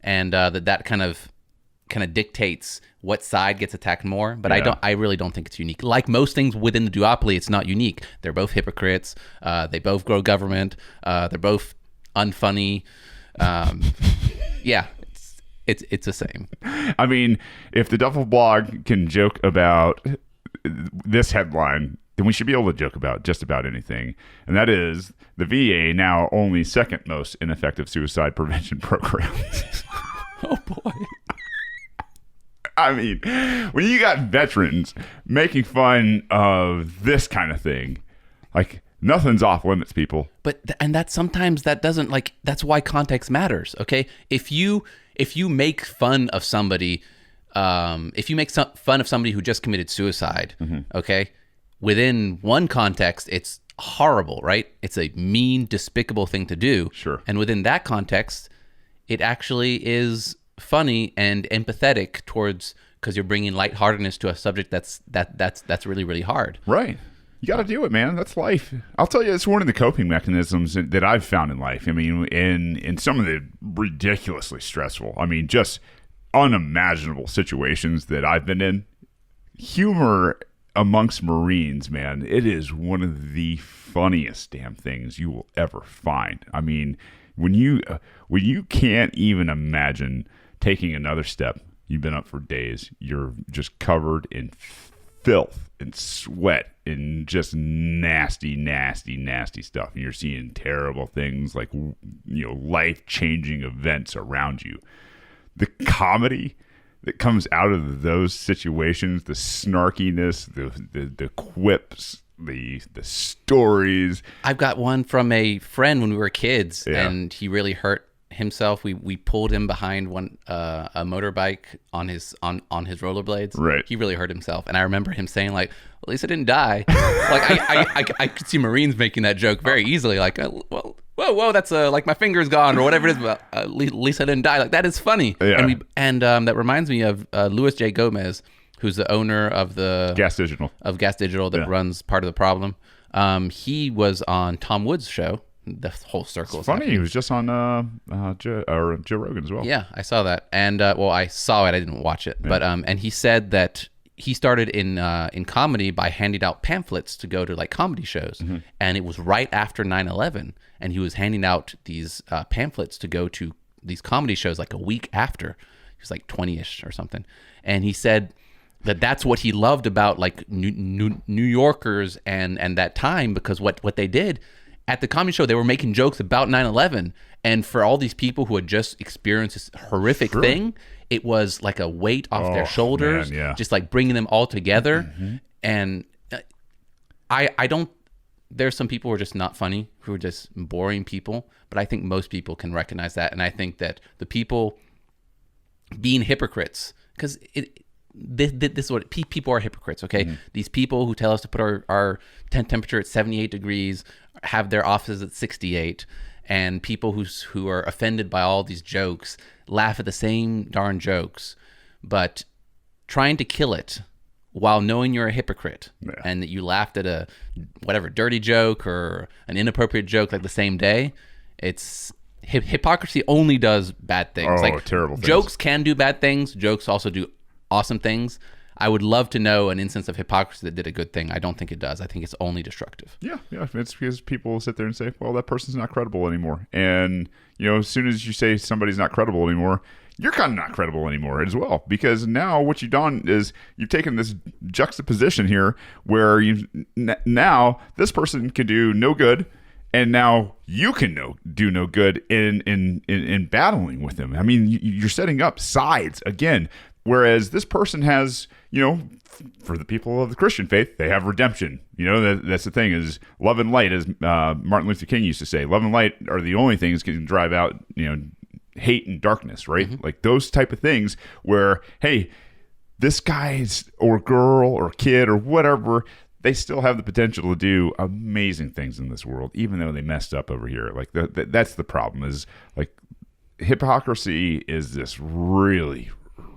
and that kind of dictates what side gets attacked more. But I really don't think it's unique. Like most things within the duopoly, it's not unique. They're both hypocrites. They both grow government. They're both unfunny. Yeah. It's the same. I mean, if the Duffel blog can joke about this headline, then we should be able to joke about just about anything. And that is the VA now only second most ineffective suicide prevention program. Oh, boy. I mean, when you got veterans making fun of this kind of thing, like, nothing's off limits, people. But and that sometimes that doesn't, like, that's why context matters, okay? If you make fun of somebody, if you make fun of somebody who just committed suicide, okay, within one context, it's horrible, right? It's a mean, despicable thing to do. Sure. And within that context, it actually is funny and empathetic towards, because you're bringing lightheartedness to a subject that's really, really hard. Right. You got to do it, man. That's life. I'll tell you, it's one of the coping mechanisms that I've found in life. I mean, in some of the ridiculously stressful, I mean, just unimaginable situations that I've been in, humor amongst Marines, man, it is one of the funniest damn things you will ever find. I mean, when you can't even imagine taking another step, you've been up for days, you're just covered in filth and sweat and just nasty stuff, and you're seeing terrible things, like, you know, life-changing events around you. The comedy that comes out of those situations, the snarkiness, the quips, the stories. I've got one from a friend when we were kids, and he really hurt himself. We pulled him behind a motorbike on his rollerblades. Right. He really hurt himself, and I remember him saying, like, "At least I didn't die." Like I could see Marines making that joke very easily. Like, well, whoa, that's like my finger's gone or whatever it is. But at least I didn't die. Like, that is funny. Yeah. And that reminds me of Louis J. Gomez, who's the owner of the Gas Digital that runs Part of the Problem. He was on Tom Woods' show. The whole circle. It's funny. He was just on Joe Rogan as well. Yeah, I saw that, and I saw it. I didn't watch it, but and he said that he started in comedy by handing out pamphlets to go to like comedy shows, and it was right after 9/11, and he was handing out these pamphlets to go to these comedy shows like a week after. He was like 20-ish or something, and he said that that's what he loved about like New Yorkers and that time, because what they did at the comedy show, they were making jokes about 9/11, and for all these people who had just experienced this horrific thing, it was like a weight off their shoulders, just like bringing them all together. And I don't. There's some people who are just not funny, who are just boring people, but I think most people can recognize that, and I think that the people being hypocrites, because this is what people are hypocrites, okay? These people who tell us to put our temperature at 78 degrees, have their offices at 68, and people who are offended by all these jokes laugh at the same darn jokes, but trying to kill it while knowing you're a hypocrite and that you laughed at a whatever dirty joke or an inappropriate joke like the same day. It's hypocrisy only does bad things. Terrible things. Jokes can do bad things. Jokes also do awesome things. I would love to know an instance of hypocrisy that did a good thing. I don't think it does. I think it's only destructive. Yeah. It's because people sit there and say, well, that person's not credible anymore. And, as soon as you say somebody's not credible anymore, you're kind of not credible anymore as well. Because now what you've done is you've taken this juxtaposition here where now this person can do no good, and now you can do no good in battling with them. I mean, you're setting up sides again. Whereas this person has, for the people of the Christian faith, they have redemption. That's the thing, is love and light, as Martin Luther King used to say. Love and light are the only things that can drive out, hate and darkness, right? Like those type of things where, hey, this guy's or girl or kid or whatever, they still have the potential to do amazing things in this world, even though they messed up over here. Like that's the problem, is like hypocrisy is this really,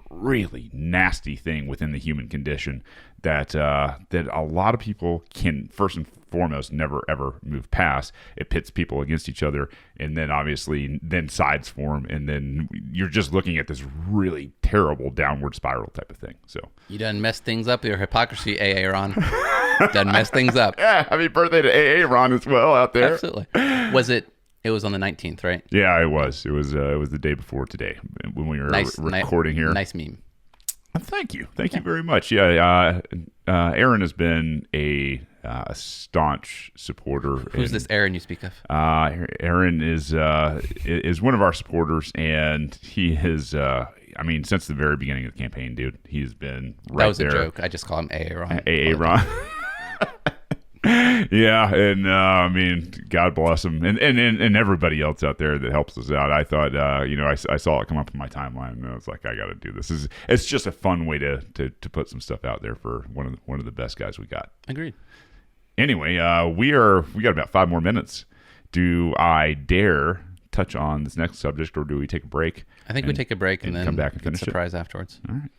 really nasty thing within the human condition that a lot of people can, first and foremost, never ever move past. It pits people against each other, and then obviously sides form, and then you're just looking at this really terrible downward spiral type of thing. So you done messed things up, your hypocrisy, AA Ron. Done messed things up. Yeah, happy birthday to AA Ron as well out there. Absolutely. It was on the 19th, right? Yeah, it was. It was the day before today when we were recording here. Nice meme. Thank you very much. Yeah, Aaron has been a staunch supporter. Who's this Aaron you speak of? Aaron is one of our supporters, and he has. Since the very beginning of the campaign, dude, he's been right there. That was a joke. I just call him AA Ron. AA Ron. Yeah, and God bless him, and everybody else out there that helps us out. I thought, I saw it come up in my timeline, and I was like, I got to do this. It's just a fun way to put some stuff out there for one of the best guys we got. Agreed. Anyway, we got about 5 more minutes. Do I dare touch on this next subject, or do we take a break? I think we take a break and then come back and finish surprise afterwards. All right.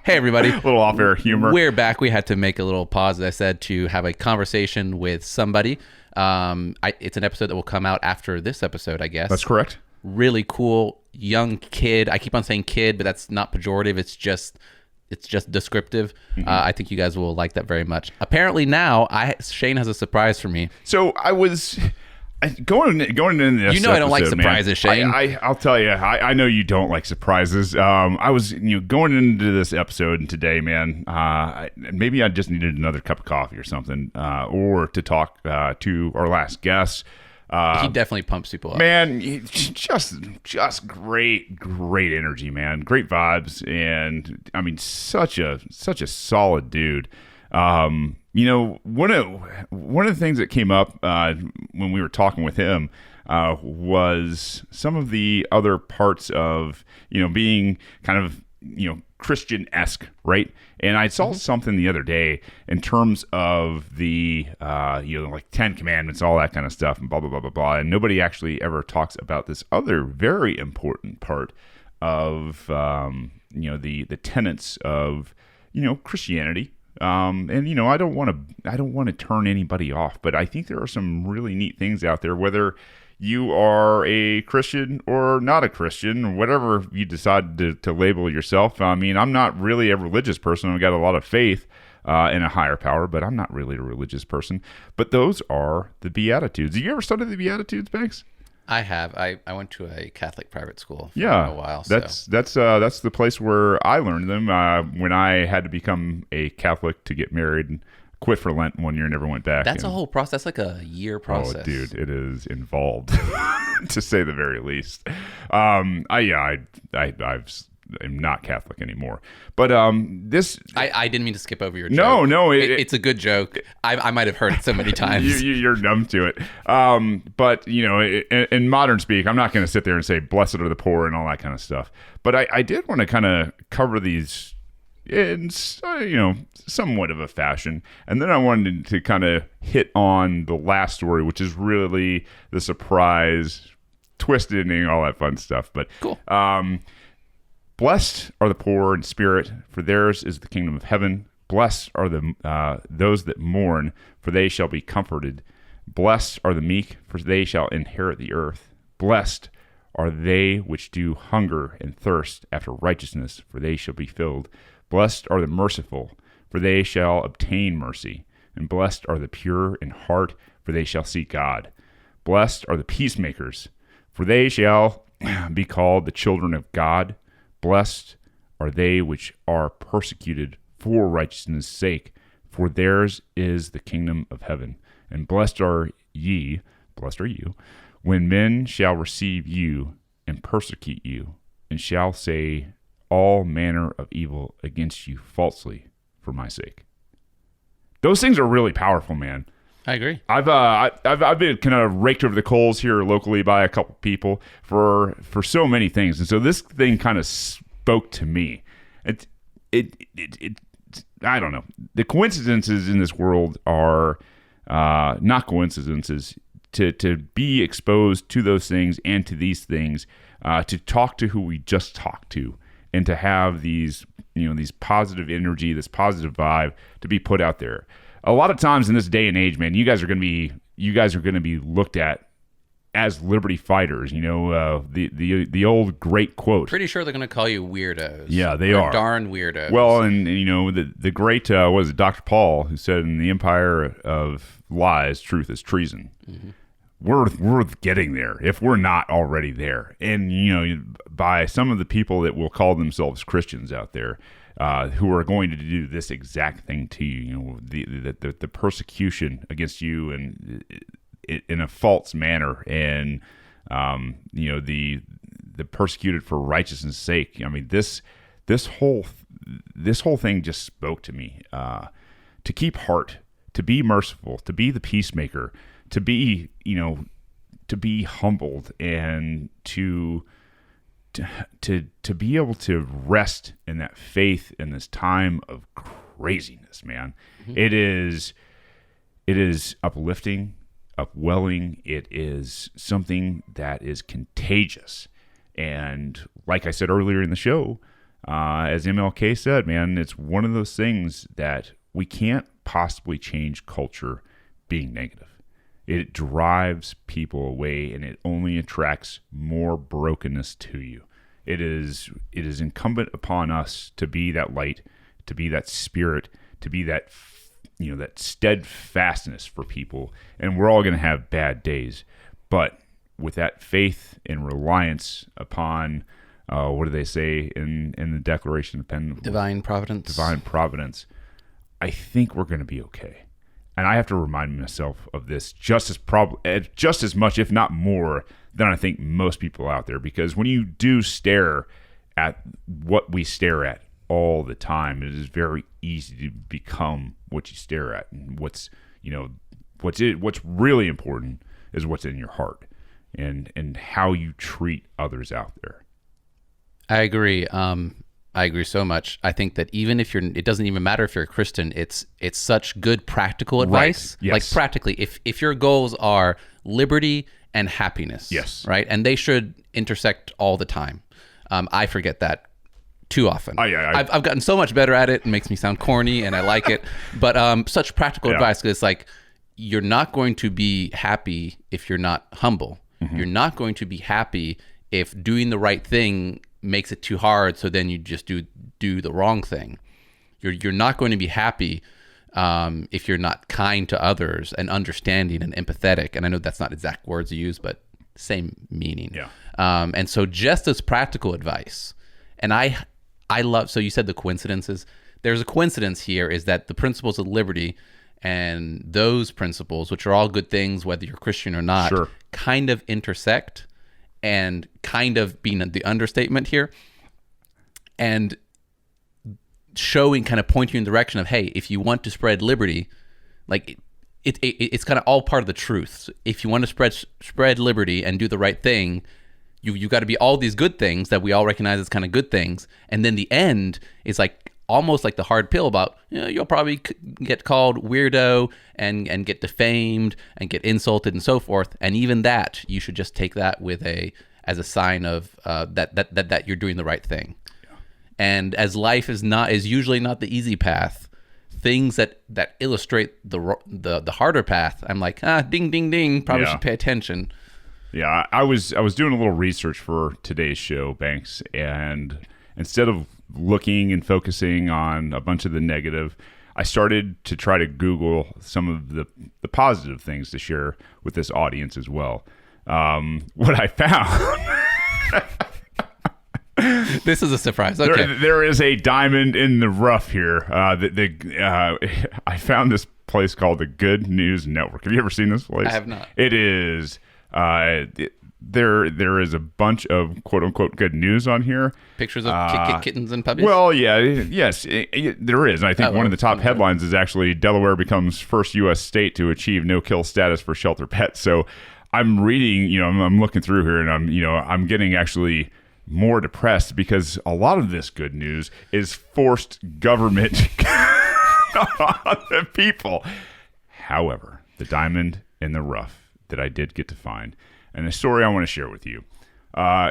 Hey, everybody. A little off-air humor. We're back. We had to make a little pause, as I said, to have a conversation with somebody. It's an episode that will come out after this episode, I guess. That's correct. Really cool young kid. I keep on saying kid, but that's not pejorative. It's just descriptive. I think you guys will like that very much. Apparently now, Shane has a surprise for me. So I was... Going into this, I don't like surprises, man, Shane. I'll tell you, I know you don't like surprises. I was, going into this episode and today, man. Maybe I just needed another cup of coffee or something, or to talk to our last guest. He definitely pumps people up, man. Just great energy, man. Great vibes, and such a solid dude. One of the things that came up when we were talking with him was some of the other parts of being kind of Christian-esque, right? And I saw something the other day in terms of the like 10 Commandments, all that kind of stuff, and blah blah blah blah blah. And nobody actually ever talks about this other very important part of the tenets of Christianity. I don't want to turn anybody off, but I think there are some really neat things out there, whether you are a Christian or not a Christian, or whatever you decide to label yourself. I'm not really a religious person. I've got a lot of faith in a higher power, but I'm not really a religious person. But those are the Beatitudes. Have you ever studied the Beatitudes, Banks? I have. I went to a Catholic private school for Yeah, a while. that's the place where I learned them. When I had to become a Catholic to get married, and quit for Lent one year, and never went back. That's a whole process. That's like a year process. Oh, dude, it is involved, to say the very least. I'm not Catholic anymore, but this. I didn't mean to skip over your joke. No, it's a good joke. I might have heard it so many times. You're numb to it. But in modern speak, I'm not going to sit there and say blessed are the poor and all that kind of stuff. But I did want to kind of cover these in somewhat of a fashion, and then I wanted to kind of hit on the last story, which is really the surprise twist ending, all that fun stuff. But cool. Blessed are the poor in spirit, for theirs is the kingdom of heaven. Blessed are those that mourn, for they shall be comforted. Blessed are the meek, for they shall inherit the earth. Blessed are they which do hunger and thirst after righteousness, for they shall be filled. Blessed are the merciful, for they shall obtain mercy. And blessed are the pure in heart, for they shall see God. Blessed are the peacemakers, for they shall be called the children of God. Blessed are they which are persecuted for righteousness' sake, for theirs is the kingdom of heaven. And blessed are you, when men shall receive you and persecute you, and shall say all manner of evil against you falsely for my sake. Those things are really powerful, man. I agree. I've been kind of raked over the coals here locally by a couple people for so many things, and so this thing kind of spoke to me. It I don't know. The coincidences in this world are not coincidences. To be exposed to those things and to these things, to talk to who we just talked to, and to have these positive energy, this positive vibe to be put out there. A lot of times in this day and age, man, you guys are going to be looked at as liberty fighters. The old great quote. Pretty sure they're going to call you weirdos. Yeah, they are darn weirdos. Well, and the great was it Dr. Paul, who said, "In the empire of lies, truth is treason." Mm-hmm. We're getting there if we're not already there, and by some of the people that will call themselves Christians out there. Who are going to do this exact thing to you? The persecution against you and in a false manner, and the persecuted for righteousness' sake. I mean, this whole thing just spoke to me. To keep heart, to be merciful, to be the peacemaker, to be humbled, and to be able to rest in that faith in this time of craziness, man. Mm-hmm. It is uplifting, upwelling. It is something that is contagious. And like I said earlier in the show, as MLK said, man, it's one of those things that we can't possibly change culture being negative. It drives people away, and it only attracts more brokenness to you. It is incumbent upon us to be that light, to be that spirit, to be that that steadfastness for people. And we're all going to have bad days, but with that faith and reliance upon what do they say in the Declaration of Independence? Divine providence. Divine providence. I think we're going to be okay. And I have to remind myself of this just as much, if not more, than I think most people out there. Because when you do stare at what we stare at all the time, it is very easy to become what you stare at. And what's really important is what's in your heart and how you treat others out there. I agree. I agree so much. I think that even if it doesn't even matter if you're a Christian, it's such good practical advice. Right. Yes. Like practically, if your goals are liberty and happiness, yes, right, and they should intersect all the time. I forget that too often. I've gotten so much better at it. It makes me sound corny, and I like it. But such practical advice, because it's like you're not going to be happy if you're not humble. Mm-hmm. You're not going to be happy if doing the right thing makes it too hard, so then you just do the wrong thing. You're not going to be happy if you're not kind to others and understanding and empathetic. And I know that's not exact words you use, but same meaning. Yeah. And so just as practical advice, and I love, so you said the coincidences. There's a coincidence here is that the principles of liberty and those principles, which are all good things, whether you're Christian or not, Sure. kind of intersect, and kind of being the understatement here, and showing, kind of pointing in the direction of, hey, if you want to spread liberty, like it's kind of all part of the truth. So if you want to spread liberty and do the right thing, you got to be all these good things that we all recognize as kind of good things, and then the end is like almost like the hard pill about, you'll probably get called weirdo and get defamed and get insulted and so forth, and even that you should just take that with as a sign of that you're doing the right thing. Yeah. And as life is usually not the easy path, things that illustrate the harder path, I'm like, ding ding ding, probably should pay attention. Yeah, I was doing a little research for today's show, Banks, and instead of looking and focusing on a bunch of the negative, I started to try to Google some of the positive things to share with this audience as well. What I found... This is a surprise. Okay. There is a diamond in the rough here. I found this place called the Good News Network. Have you ever seen this place? I have not. It is... There is a bunch of quote unquote good news on here. Pictures of kittens and puppies. Well, yes, there is. And I think one of the top headlines is actually Delaware becomes first U.S. state to achieve no-kill status for shelter pets. So I'm reading, I'm looking through here, and I'm getting actually more depressed because a lot of this good news is forced government on the people. However, the diamond in the rough that I did get to find, and the story I want to share with you,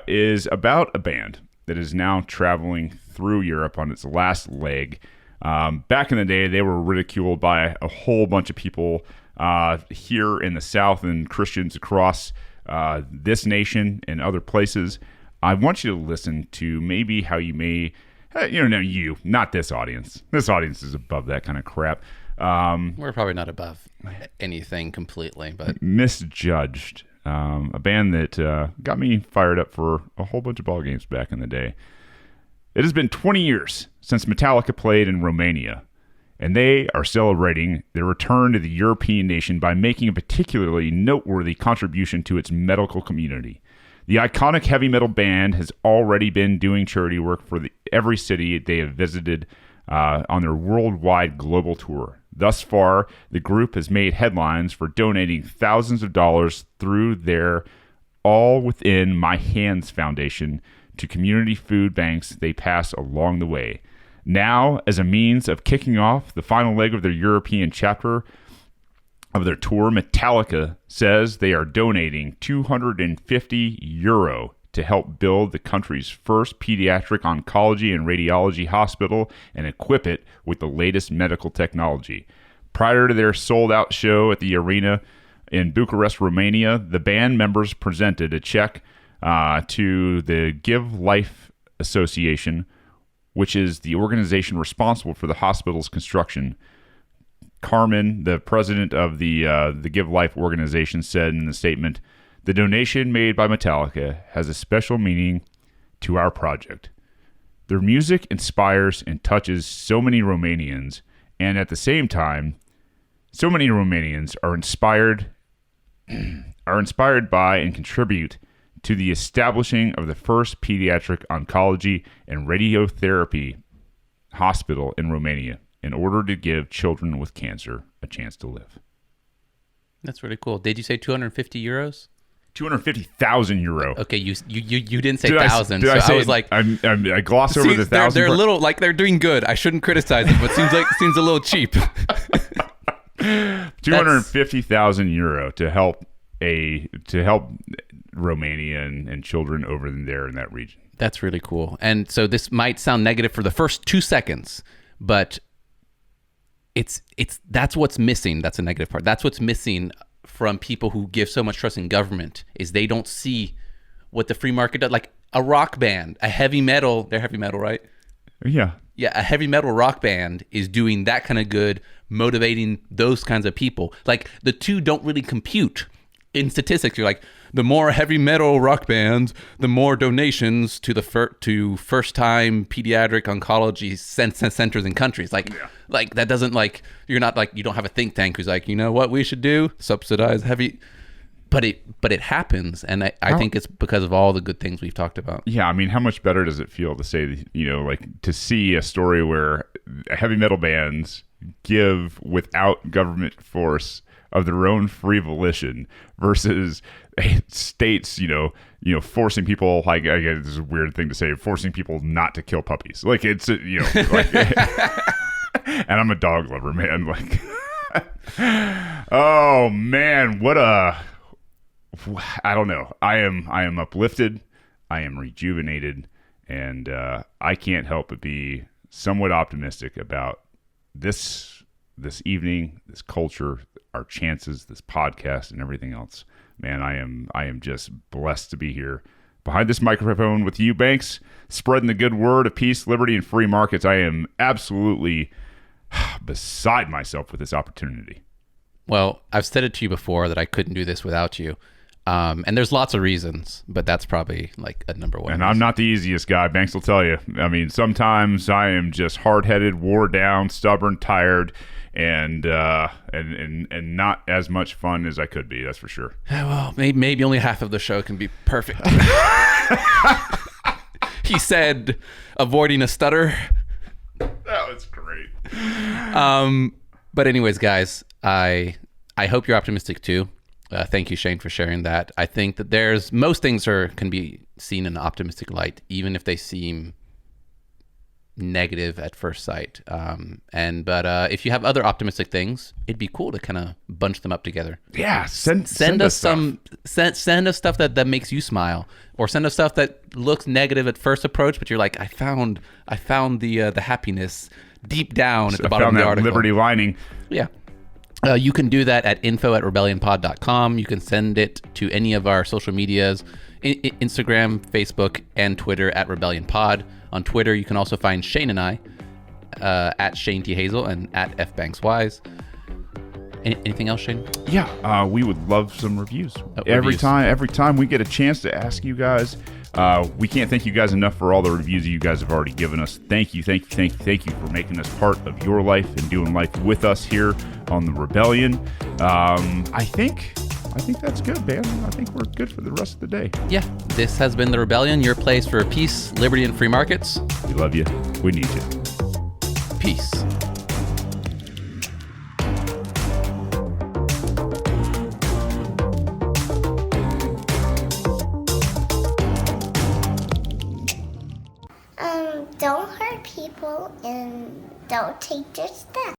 is about a band that is now traveling through Europe on its last leg. Back in the day, they were ridiculed by a whole bunch of people here in the South and Christians across this nation and other places. I want you to listen to maybe how you may, not this audience. This audience is above that kind of crap. We're probably not above anything completely, but Misjudged, a band that got me fired up for a whole bunch of ball games back in the day. It has been 20 years since Metallica played in Romania, and they are celebrating their return to the European nation by making a particularly noteworthy contribution to its medical community. The iconic heavy metal band has already been doing charity work for every city they have visited on their worldwide global tour. Thus far, the group has made headlines for donating thousands of dollars through their All Within My Hands Foundation to community food banks they pass along the way. Now, as a means of kicking off the final leg of their European chapter of their tour, Metallica says they are donating €250 to help build the country's first pediatric oncology and radiology hospital and equip it with the latest medical technology. Prior to their sold-out show at the arena in Bucharest, Romania, the band members presented a check to the Give Life Association, which is the organization responsible for the hospital's construction. Carmen, the president of the Give Life organization, said in the statement, "The donation made by Metallica has a special meaning to our project. Their music inspires and touches so many Romanians, and at the same time, so many Romanians are inspired by and contribute to the establishing of the first pediatric oncology and radiotherapy hospital in Romania in order to give children with cancer a chance to live." That's really cool. Did you say €250? 250,000 euro. Okay, you didn't say thousand, so I was like, I glossed over the thousand. They're a little like they're doing good. I shouldn't criticize them, but seems a little cheap. 250,000 euro to help Romania and children over there in that region. That's really cool. And so this might sound negative for the first 2 seconds, but that's what's missing. That's a negative part. That's what's missing from people who give so much trust in government, is they don't see what the free market does. Like a rock band, they're heavy metal, right? Yeah. Yeah, a heavy metal rock band is doing that kind of good, motivating those kinds of people. Like the two don't really compute in statistics, you're like, the more heavy metal rock bands, the more donations to the first time pediatric oncology centers in countries. Like that doesn't like, you're not like, you don't have a think tank who's like, you know what we should do? Subsidize heavy. But it happens, and I think it's because of all the good things we've talked about. Yeah, I mean, how much better does it feel to say, like to see a story where heavy metal bands give without government force of their own free volition versus states, forcing people, like, I guess this is a weird thing to say, forcing people not to kill puppies. Like, it's, like, and I'm a dog lover, man. Like, oh man, I don't know. I am uplifted. I am rejuvenated, and I can't help but be somewhat optimistic about this evening, this culture, our chances, this podcast, and everything else. Man, I am just blessed to be here behind this microphone with you, Banks, spreading the good word of peace, liberty, and free markets. I am absolutely beside myself with this opportunity. Well, I've said it to you before that I couldn't do this without you. And there's lots of reasons, but that's probably like a number one. And I'm not the easiest guy, Banks will tell you. I mean, sometimes I am just hard-headed, wore down, stubborn, tired, and not as much fun as I could be. That's for sure. Well, maybe only half of the show can be perfect. He said, avoiding a stutter. That was great. But anyways, guys, I hope you're optimistic too. Thank you, Shane, for sharing that. I think that most things can be seen in an optimistic light, even if they seem negative at first sight. But if you have other optimistic things, it'd be cool to kind of bunch them up together. Yeah, send us some send us stuff that makes you smile, or send us stuff that looks negative at first approach, but you're like, I found the happiness deep down at the bottom of the article. Liberty lining. Yeah. You can do that at info@rebellionpod.com. You can send it to any of our social medias, Instagram, Facebook, and Twitter @rebellionpod. On Twitter, you can also find Shane and I at Shane T. Hazel and at FBanksWise. Anything else, Shane? Yeah, we would love some reviews. Reviews. Every time we get a chance to ask you guys. We can't thank you guys enough for all the reviews that you guys have already given us. Thank you for making us part of your life and doing life with us here on the Rebellion. I think that's good, man. I think we're good for the rest of the day. Yeah, this has been the Rebellion, your place for peace, liberty, and free markets. We love you. We need you. Peace. Don't hurt people and don't take their stuff.